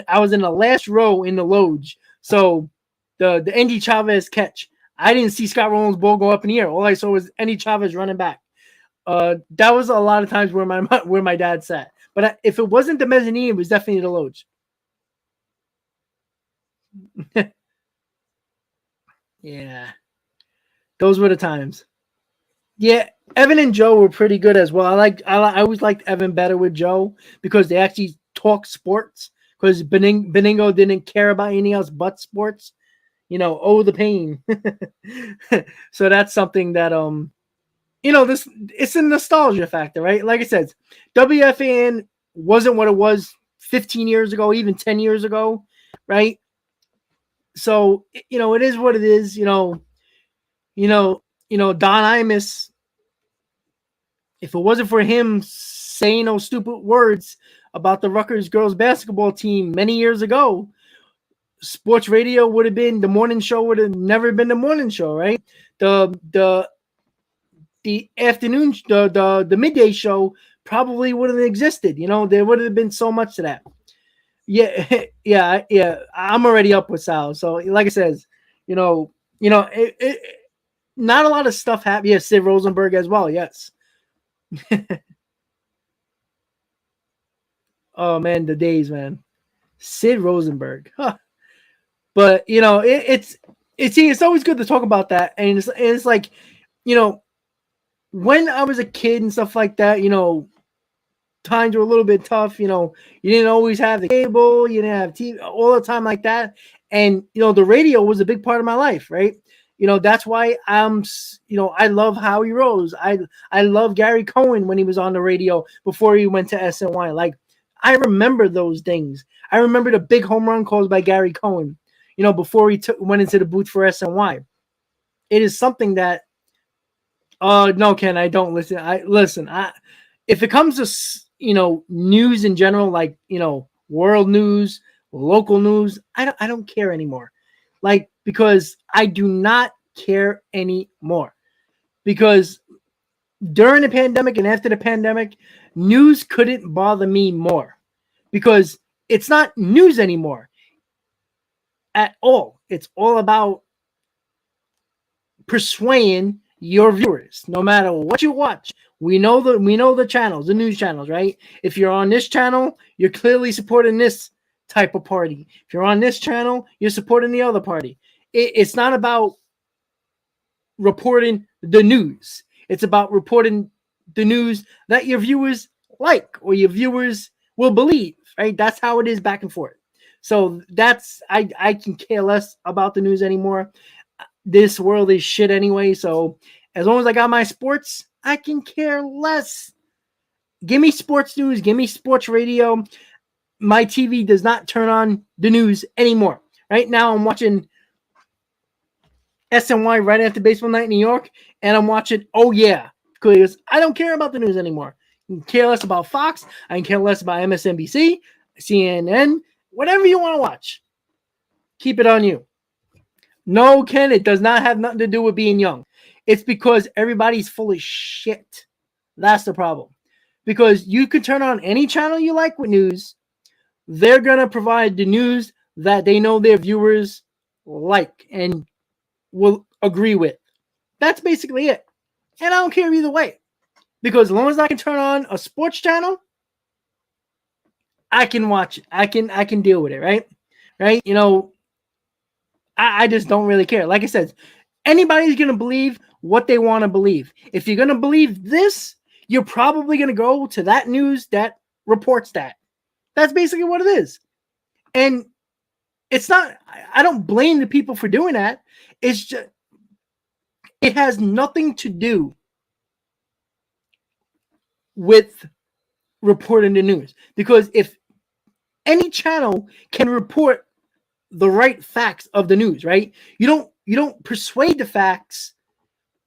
I was in the last row in the loge. So the Andy Chavez catch, I didn't see Scott Rowland's ball go up in the air. All I saw was Andy Chavez running back. That was a lot of times where my dad sat. But if it wasn't the mezzanine, it was definitely the loge. Yeah. Those were the times. Yeah, Evan and Joe were pretty good as well. I always liked Evan better with Joe because they actually talk sports, because Beningo didn't care about anything else but sports. The pain. So that's something that it's a nostalgia factor, right? Like I said, WFAN wasn't what it was 15 years ago, even 10 years ago, right? So, it is what it is. Don Imus, if it wasn't for him saying those stupid words about the Rutgers girls basketball team many years ago, sports radio would have been, the morning show would have never been the morning show, right? The afternoon, the midday show probably wouldn't have existed. There would have been so much to that. Yeah, yeah. I'm already up with Sal. So, like I says, not a lot of stuff happened. Yeah, Sid Rosenberg as well. Yes. Oh man, the days, man. Sid Rosenberg. Huh. But it's always good to talk about that, and it's like, when I was a kid and stuff like that, times were a little bit tough. You didn't always have the cable, you didn't have TV all the time like that. And, the radio was a big part of my life, right? That's why I love Howie Rose. I love Gary Cohen when he was on the radio before he went to SNY. Like, I remember those things. I remember the big home run calls by Gary Cohen, before he went into the booth for SNY. It is something that, no, Ken, I don't listen. If it comes to, news in general, like, world news, local news, I don't care anymore. Like, because I do not care anymore. Because during the pandemic and after the pandemic, news couldn't bother me more, because it's not news anymore at all. It's all about persuading your viewers, no matter what you watch. We know the channels, the news channels, right? If you're on this channel, you're clearly supporting this type of party. If you're on this channel, you're supporting the other party. It's not about reporting the news. It's about reporting the news that your viewers like, or your viewers will believe, right? That's how it is, back and forth. So I can care less about the news anymore. This world is shit anyway. So as long as I got my sports, I can care less. Give me sports news. Give me sports radio. My TV does not turn on the news anymore. Right now, I'm watching SNY right after Baseball Night in New York, and I'm watching Oh Yeah, because I don't care about the news anymore. I can care less about Fox. I can care less about MSNBC, CNN, whatever you want to watch. Keep it on you. No, Ken, it does not have nothing to do with being young. It's because everybody's full of shit. That's the problem. Because you could turn on any channel you like with news, they're going to provide the news that they know their viewers like and will agree with. That's basically it. And I don't care either way. Because as long as I can turn on a sports channel, I can watch it. I can deal with it, right? Right? You know, I just don't really care. Like I said, anybody's gonna believe what they want to believe. If you're gonna believe this, you're probably gonna go to that news that reports that. That's basically what it is. And it's not, I don't blame the people for doing that. It's just, it has nothing to do with reporting the news. Because if any channel can report the right facts of the news, right? You don't persuade the facts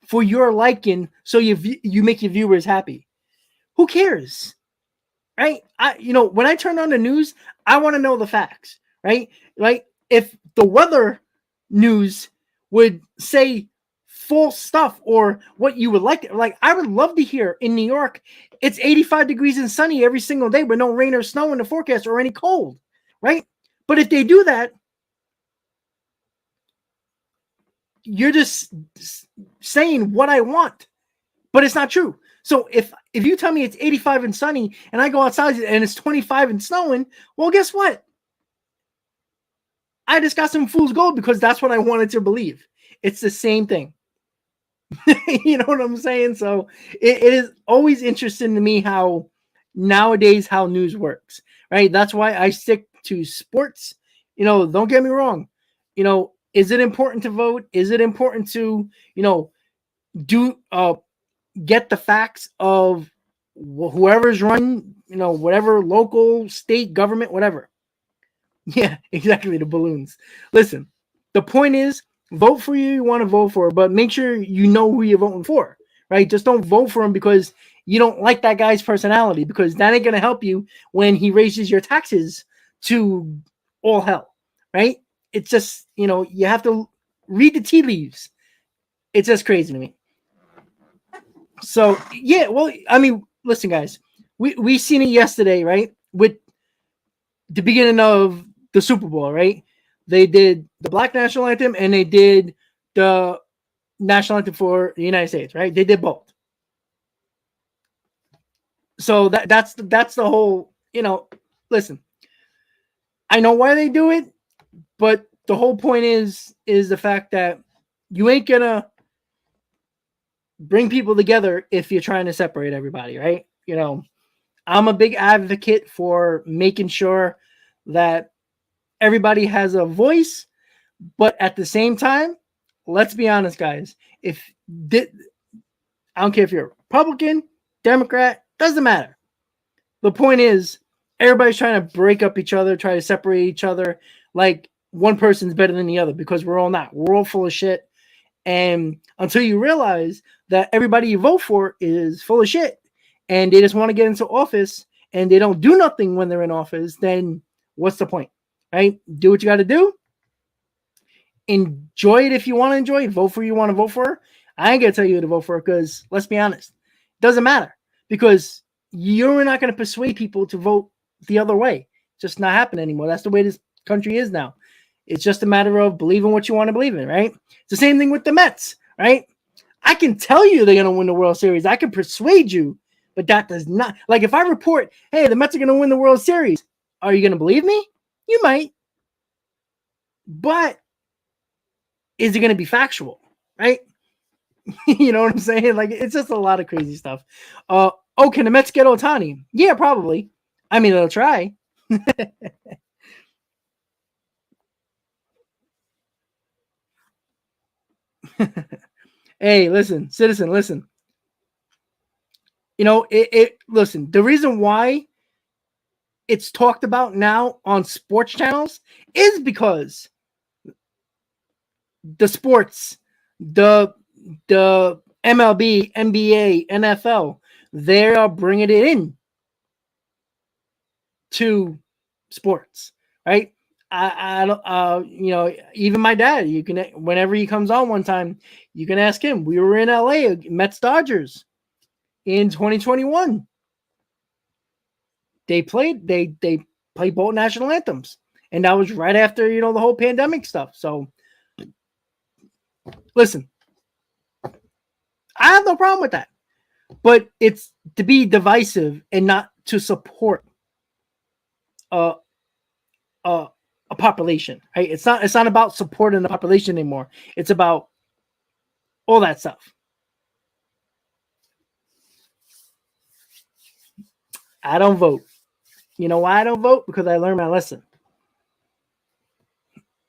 for your liking so you make your viewers happy. Who cares? Right? When I turn on the news, I want to know the facts, right? Like if the weather news would say false stuff or what you would like I would love to hear in New York it's 85 degrees and sunny every single day with no rain or snow in the forecast or any cold, right? But if they do that, you're just saying what I want, but it's not true. So if you tell me it's 85 and sunny and I go outside and it's 25 and snowing, well, guess what? I just got some fool's gold because that's what I wanted to believe. It's the same thing. You know what I'm saying? So it is always interesting to me how nowadays how news works, right? That's why I stick to sports. Don't get me wrong. Is it important to vote? Is it important to, do get the facts of whoever's running, whatever local, state, government, whatever. Yeah, exactly. The balloons. Listen, the point is vote for you want to vote for, but make sure you know who you're voting for, right? Just don't vote for him because you don't like that guy's personality, because that ain't going to help you when he raises your taxes to all hell, right? It's just, you have to read the tea leaves. It's just crazy to me. So yeah, well, I mean, listen, guys, we seen it yesterday, right? With the beginning of the Super Bowl, right? They did the Black National Anthem and they did the National Anthem for the United States, right? They did both. So that's the whole, listen, I know why they do it, but the whole point is the fact that you ain't gonna bring people together if you're trying to separate everybody, right? I'm a big advocate for making sure that everybody has a voice, but at the same time, let's be honest, guys. I don't care if you're a Republican, Democrat, doesn't matter. The point is, everybody's trying to break up each other, try to separate each other, like one person's better than the other, because we're all not. We're all full of shit. And until you realize that everybody you vote for is full of shit and they just want to get into office and they don't do nothing when they're in office, then what's the point, right? Do what you got to do. Enjoy it if you want to enjoy it. Vote for who you want to vote for. I ain't going to tell you who to vote for because, let's be honest, it doesn't matter because you're not going to persuade people to vote the other way. It's just not happening anymore. That's the way this country is now. It's just a matter of believing what you want to believe in, right? It's the same thing with the Mets, right? I can tell you they're going to win the World Series. I can persuade you, but that does not. Like if I report, hey, the Mets are going to win the World Series, are you going to believe me? You might. But is it going to be factual, right? You know what I'm saying? Like it's just a lot of crazy stuff. Can the Mets get Ohtani? Yeah, probably. I mean, they'll try. Hey, listen, citizen, listen. Listen, the reason why it's talked about now on sports channels is because the sports, the MLB, NBA, NFL, they are bringing it in to sports, right? I don't, even my dad, you can, whenever he comes on one time, you can ask him. We were in LA, Mets Dodgers in 2021. They played both national anthems. And that was right after, the whole pandemic stuff. So listen, I have no problem with that. But it's to be divisive and not to support a population, right? It's not about supporting the population anymore. It's about all that stuff. I don't vote. You know why I don't vote? Because I learned my lesson.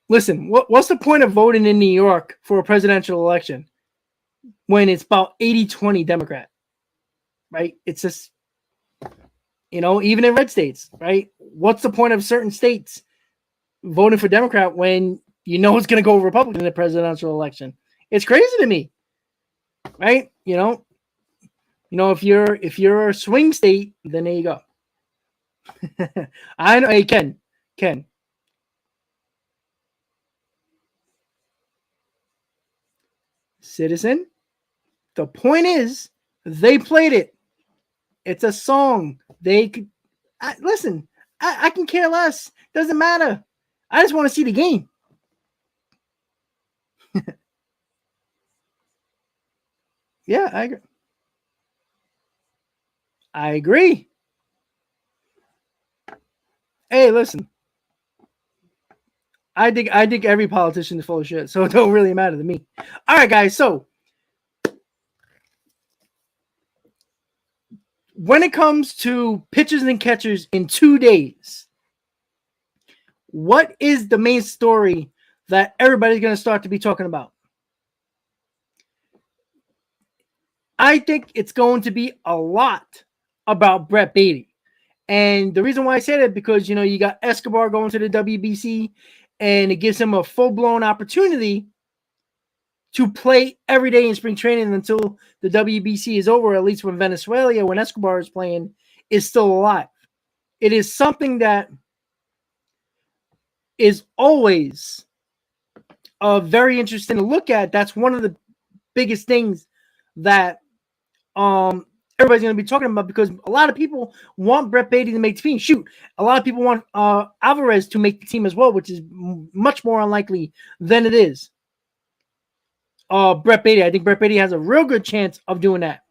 Listen, what's the point of voting in New York for a presidential election when it's about 80-20 Democrat, right? It's just, even in red states, right? What's the point of certain states voting for Democrat when it's going to go Republican in the presidential election? It's crazy to me, right? If you're a swing state, then there you go. I know. Hey, Ken. Citizen. The point is, they played it. It's a song. They could listen. I can care less. Doesn't matter. I just want to see the game. Yeah, I agree. I agree. Hey, listen. I think every politician is full of shit, so it don't really matter to me. All right, guys. So when it comes to pitchers and catchers in 2 days, what is the main story that everybody's going to start to be talking about? I think it's going to be a lot about Brett Beatty. And the reason why I say that because, you got Escobar going to the WBC, and it gives him a full-blown opportunity to play every day in spring training until the WBC is over, at least when Venezuela, when Escobar is playing, is still alive. It is something that is always very interesting to look at. That's one of the biggest things that everybody's going to be talking about, because a lot of people want Brett Beatty to make the team. Shoot, a lot of people want Alvarez to make the team as well, which is much more unlikely than it is Brett Beatty. I think Brett Beatty has a real good chance of doing that.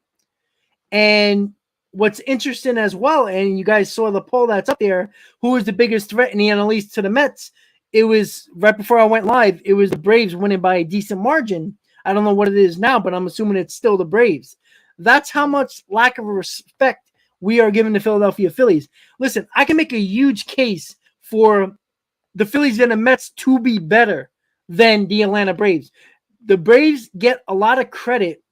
And what's interesting as well, and you guys saw the poll that's up there, who is the biggest threat in the NL East to the Mets? It was right before I went live. It was the Braves winning by a decent margin. I don't know what it is now, but I'm assuming it's still the Braves. That's how much lack of respect we are giving the Philadelphia Phillies. Listen, I can make a huge case for the Phillies and the Mets to be better than the Atlanta Braves. The Braves get a lot of credit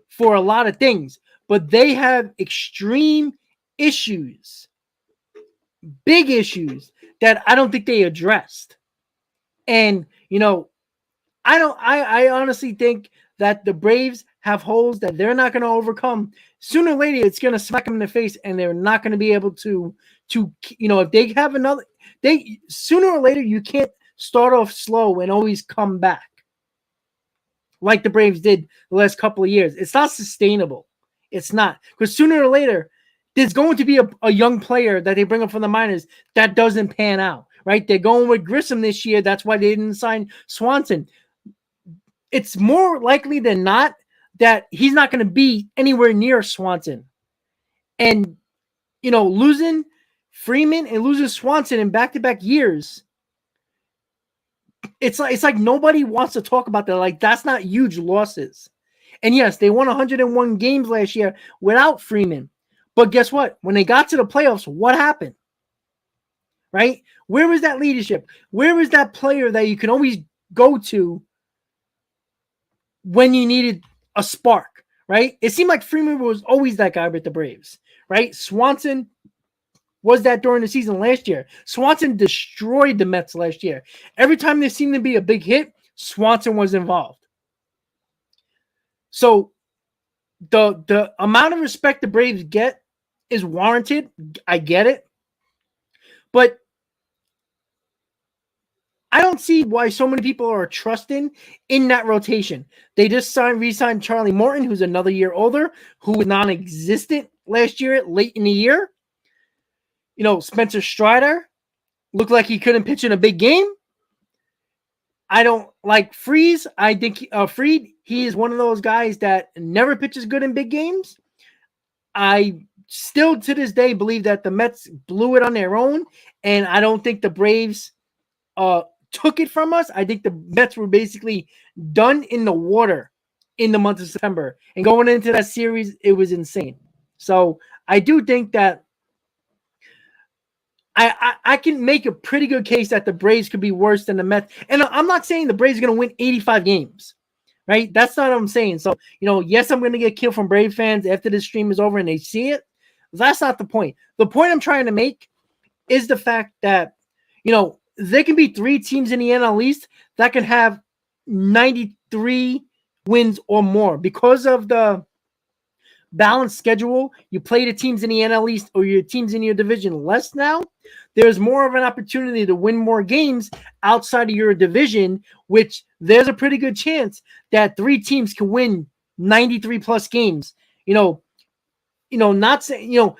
for a lot of things, but they have extreme issues, big issues that I don't think they addressed. And, I honestly think that the Braves have holes that they're not going to overcome. Sooner or later, it's going to smack them in the face, and they're not going to be able to, if they have sooner or later, you can't start off slow and always come back like the Braves did the last couple of years. It's not sustainable. It's not. Because sooner or later, there's going to be a young player that they bring up from the minors that doesn't pan out, right? They're going with Grissom this year. That's why they didn't sign Swanson. It's more likely than not that he's not going to be anywhere near Swanson. And, losing Freeman and losing Swanson in back-to-back years, it's like nobody wants to talk about that. Like, that's not huge losses. And yes, they won 101 games last year without Freeman. But guess what? When they got to the playoffs, what happened? Right? Where was that leadership? Where was that player that you can always go to when you needed a spark? Right? It seemed like Freeman was always that guy with the Braves. Right? Swanson was that during the season last year. Swanson destroyed the Mets last year. Every time there seemed to be a big hit, Swanson was involved. So the amount of respect the Braves get is warranted. I get it. But I don't see why so many people are trusting in that rotation. They just re-signed Charlie Morton, who's another year older, who was non-existent last year, late in the year. Spencer Strider looked like he couldn't pitch in a big game. I don't like Freeze. I think Fried, he is one of those guys that never pitches good in big games. I still to this day believe that the Mets blew it on their own, and I don't think the Braves took it from us. I think the Mets were basically done in the water in the month of September. And going into that series, it was insane. So I do think that I can make a pretty good case that the Braves could be worse than the Mets. And I'm not saying the Braves are going to win 85 games, right? That's not what I'm saying. So, yes, I'm going to get killed from Brave fans after this stream is over and they see it. That's not the point. The point I'm trying to make is the fact that, there can be 3 teams in the NL East that can have 93 wins or more because of the balanced schedule. You play the teams in the NL East or your teams in your division less now. There's more of an opportunity to win more games outside of your division, which there's a pretty good chance that 3 teams can win 93 plus games. Not saying,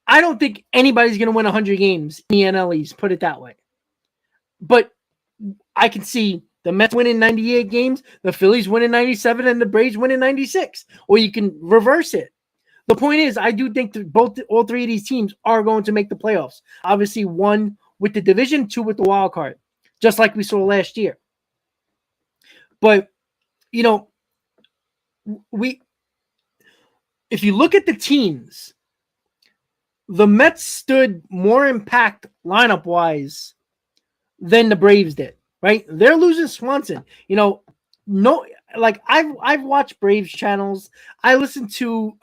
I don't think anybody's going to win 100 games in the NL East, put it that way. But I can see the Mets winning 98 games, the Phillies winning 97, and the Braves winning 96. Or you can reverse it. The point is, I do think that all 3 of these teams are going to make the playoffs. Obviously, 1 with the division, 2 with the wild card, just like we saw last year. But, if you look at the teams, the Mets stood more impact lineup-wise than the Braves did, right? They're losing Swanson. I've watched Braves channels. I listen to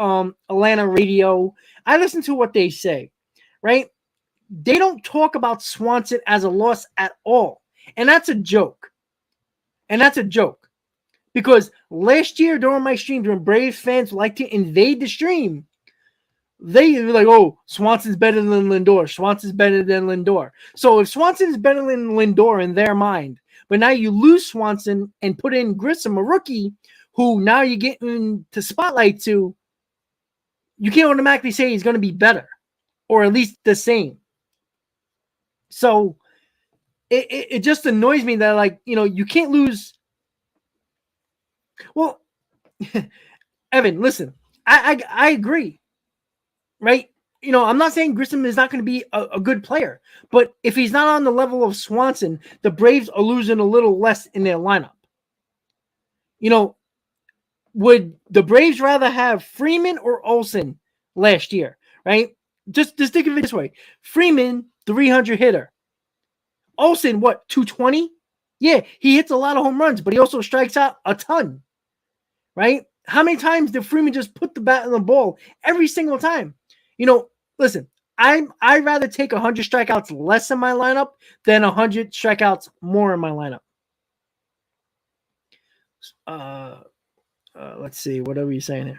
Atlanta radio. I listen to what they say, right? They don't talk about Swanson as a loss at all. And that's a joke. Because last year during my streams, when Braves fans like to invade the stream, they were like, oh, Swanson's better than Lindor. Swanson's better than Lindor. So if Swanson's better than Lindor in their mind, but now you lose Swanson and put in Grissom, a rookie, who now you get into spotlight to, you can't automatically say he's going to be better or at least the same. So it just annoys me that, you can't lose. Well, Evan, listen, I agree. Right? I'm not saying Grissom is not going to be a good player, but if he's not on the level of Swanson, the Braves are losing a little less in their lineup. Would the Braves rather have Freeman or Olsen last year, right? Just think of it this way. Freeman, 300 hitter. Olsen, what, 220? Yeah, he hits a lot of home runs, but he also strikes out a ton, right? How many times did Freeman just put the bat in the ball every single time? Listen, I'd rather take 100 strikeouts less in my lineup than 100 strikeouts more in my lineup. Let's see. What are we saying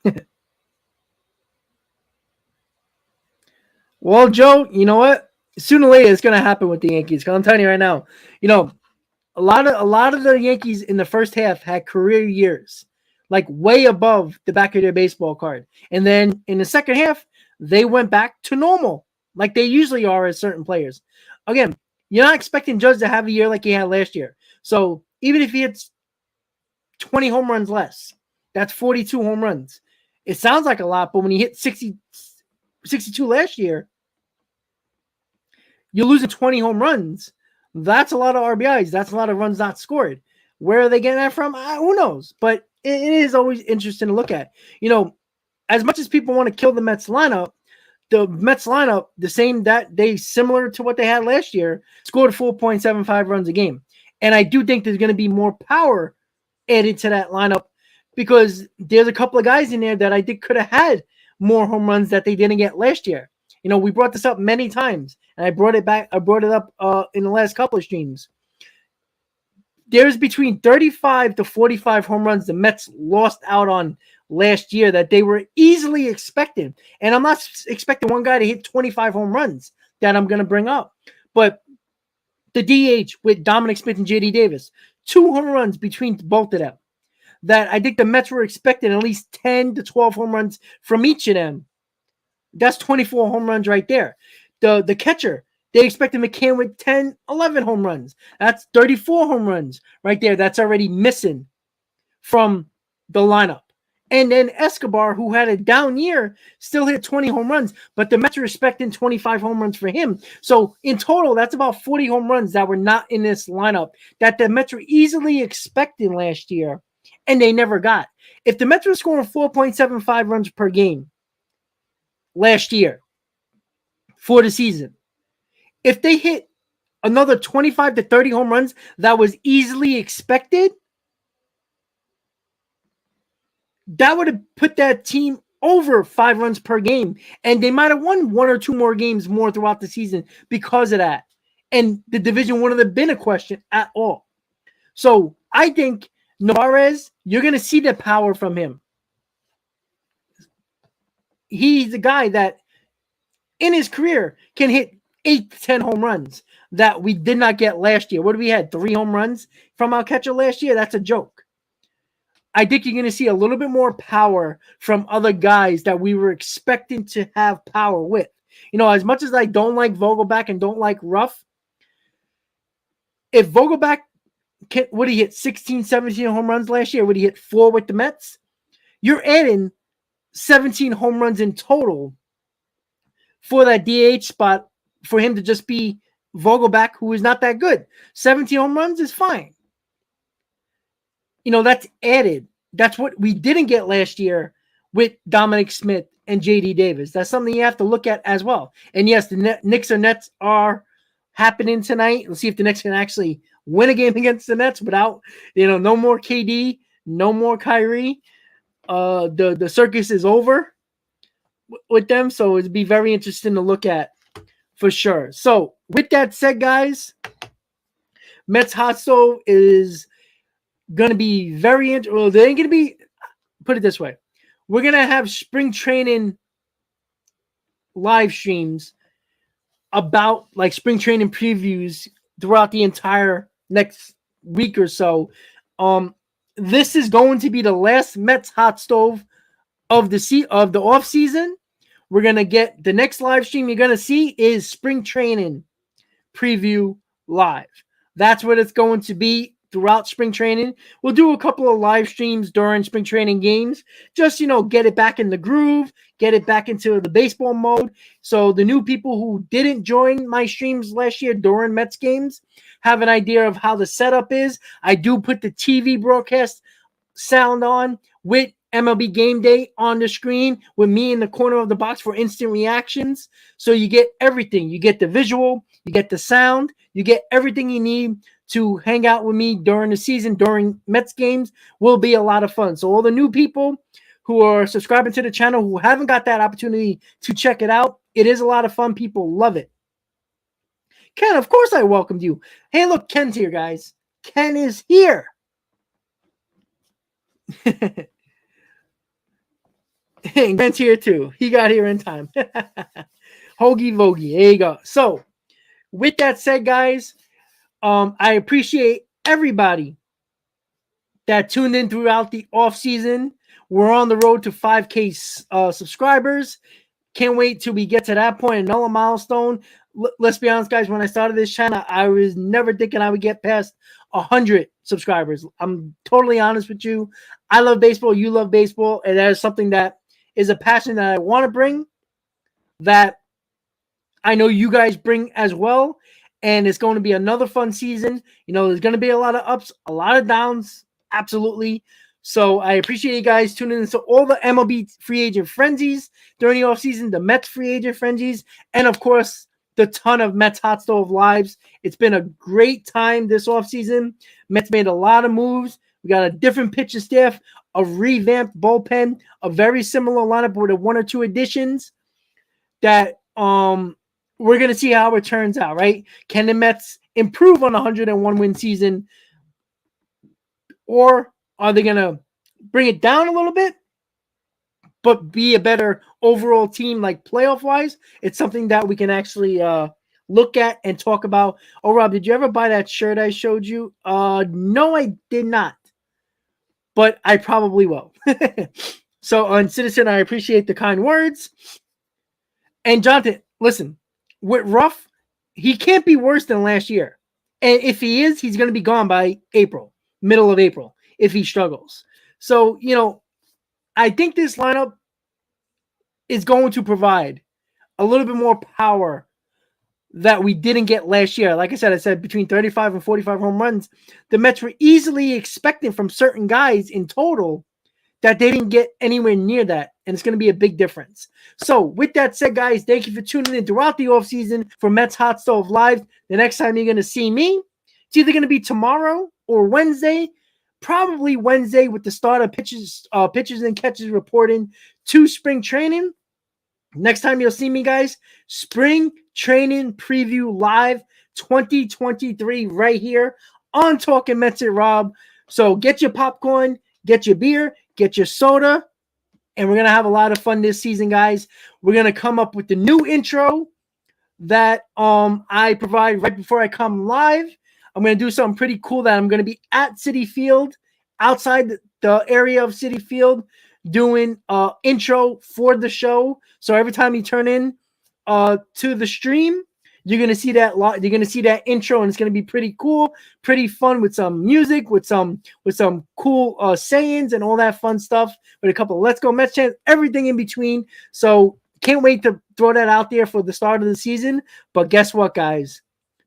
here? Well, Joe, you know what? Sooner or later, it's going to happen with the Yankees. I'm telling you right now. A lot of the Yankees in the first half had career years, like way above the back of their baseball card. And then in the second half, they went back to normal, like they usually are as certain players. Again, you're not expecting Judge to have a year like he had last year. So even if he hits 20 home runs less, that's 42 home runs. It sounds like a lot, but when he hit 62 last year, you're losing 20 home runs. That's a lot of RBIs. That's a lot of runs not scored. Where are they getting that from? Who knows? But it is always interesting to look at. As much as people want to kill the Mets lineup, the same that they similar to what they had last year, scored 4.75 runs a game. And I do think there's going to be more power added to that lineup because there's a couple of guys in there that I think could have had more home runs that they didn't get last year. We brought this up many times, and I brought it up in the last couple of streams. there's between 35 to 45 home runs the Mets lost out on last year that they were easily expected. And I'm not expecting one guy to hit 25 home runs that I'm going to bring up. But the DH with Dominic Smith and JD Davis, 2 home runs between both of them. That I think the Mets were expecting at least 10 to 12 home runs from each of them. That's 24 home runs right there. The catcher, they expected McCann with 10, 11 home runs. That's 34 home runs right there. That's already missing from the lineup. And then Escobar, who had a down year, still hit 20 home runs, but the Mets are expecting 25 home runs for him. So in total, that's about 40 home runs that were not in this lineup that the Mets were easily expecting last year, and they never got. If the Mets were scoring 4.75 runs per game last year for the season, if they hit another 25 to 30 home runs that was easily expected, that would have put that team over 5 runs per game, and they might have won 1 or 2 more games more throughout the season because of that. And the division wouldn't have been a question at all. So I think Narvaez, you're going to see the power from him. He's a guy that in his career can hit 8 to 10 home runs that we did not get last year. What did we had? 3 home runs from our catcher last year? That's a joke. I think you're going to see a little bit more power from other guys that we were expecting to have power with. You know, as much as I don't like Vogelback and don't like Ruff, if Vogelback would he hit 16, 17 home runs last year? Would he hit 4 with the Mets? You're adding 17 home runs in total for that DH spot for him to just be Vogelback, who is not that good. 17 home runs is fine. You know, that's added. That's what we didn't get last year with Dominic Smith and JD Davis. That's something you have to look at as well. And yes, the Knicks or Nets are happening tonight. Let's see if the Knicks can actually win a game against the Nets without, no more KD, no more Kyrie. The circus is over with them, so it'd be very interesting to look at for sure. So with that said, guys, Mets hot stove is going to be very interesting. Well, they ain't going to be, put it this way, we're going to have spring training live streams about like spring training previews throughout the entire next week or so. This is going to be the last Mets hot stove of the off season. We're going to get the next live stream you're going to see is spring training preview live. That's what it's going to be throughout spring training. We'll do a couple of live streams during spring training games. Just, get it back in the groove, get it back into the baseball mode. So the new people who didn't join my streams last year during Mets games have an idea of how the setup is. I do put the TV broadcast sound on with MLB Game Day on the screen with me in the corner of the box for instant reactions. So you get everything. You get the visual, you get the sound, you get everything you need to hang out with me during the season, during Mets games. Will be a lot of fun. So all the new people who are subscribing to the channel who haven't got that opportunity to check it out, it is a lot of fun. People love it. Ken, of course I welcomed you. Hey, look, Ken's here, guys. Ken is here. Ken's here too. He got here in time. Hoagie Vogie. There you go. So, with that said, guys, I appreciate everybody that tuned in throughout the off season. We're on the road to 5K subscribers. Can't wait till we get to that point, another milestone. Let's be honest, guys. When I started this channel, I was never thinking I would get past 100 subscribers. I'm totally honest with you. I love baseball. You love baseball. And that is something that is a passion that I want to bring, that I know you guys bring as well. And it's going to be another fun season. There's going to be a lot of ups, a lot of downs. Absolutely. So I appreciate you guys tuning in to all the MLB free agent frenzies during the offseason, the Mets free agent frenzies, and of course, the ton of Mets Hot Stove Lives. It's been a great time this offseason. Mets made a lot of moves. We got a different pitching staff, a revamped bullpen, a very similar lineup with 1 or 2 additions that we're going to see how it turns out, right? Can the Mets improve on a 101 win season or are they going to bring it down a little bit, but be a better overall team, like playoff wise? It's something that we can actually look at and talk about. Oh, Rob, did you ever buy that shirt I showed you? No, I did not, but I probably will. So, on Citizen, I appreciate the kind words. And Jonathan, listen, with Ruff, he can't be worse than last year. And if he is, he's going to be gone by April, middle of April, if he struggles. So, I think this lineup is going to provide a little bit more power that we didn't get last year. Like I said between 35 and 45 home runs. The Mets were easily expecting from certain guys in total that they didn't get anywhere near that. And it's going to be a big difference. So with that said, guys, thank you for tuning in throughout the offseason for Mets Hot Stove Live. The next time you're going to see me, it's either going to be tomorrow or Wednesday. Probably Wednesday with the start of pitches and catches reporting to spring training. Next time you'll see me, guys, spring training preview live 2023 right here on Talking Mets at Rob. So get your popcorn, get your beer, get your soda, and we're going to have a lot of fun this season, guys. We're going to come up with the new intro that I provide right before I come live. I'm going to do something pretty cool that I'm going to be at Citi Field, outside the area of Citi Field, doing intro for the show. So every time you turn in to the stream, you're gonna see that intro, and it's gonna be pretty cool, pretty fun, with some music, with some cool sayings and all that fun stuff, with a couple of Let's Go Mets chants, everything in between. So can't wait to throw that out there for the start of the season. But guess what, guys?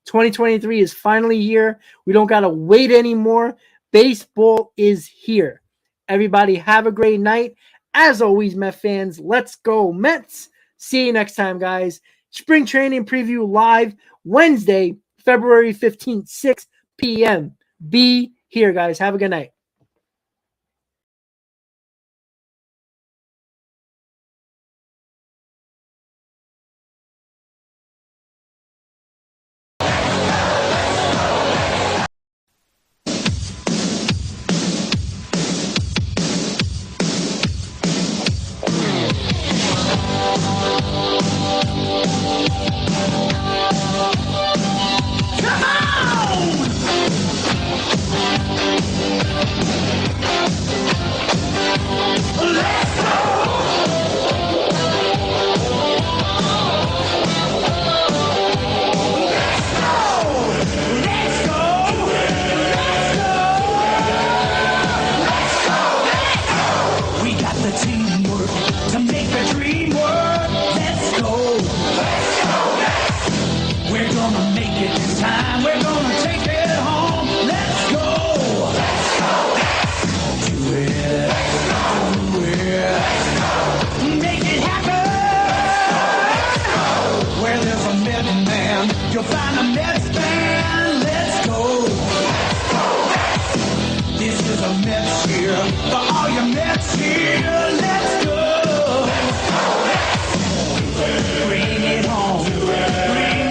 2023 is finally here. We don't gotta wait anymore. Baseball is here. Everybody have a great night. As always, Met fans, let's go Mets. See you next time, guys. Spring training preview live Wednesday, February 15th, 6 p.m. Be here, guys. Have a good night. You'll find a Mets fan. Let's go. This is a Mets year for all your Mets here. Let's go.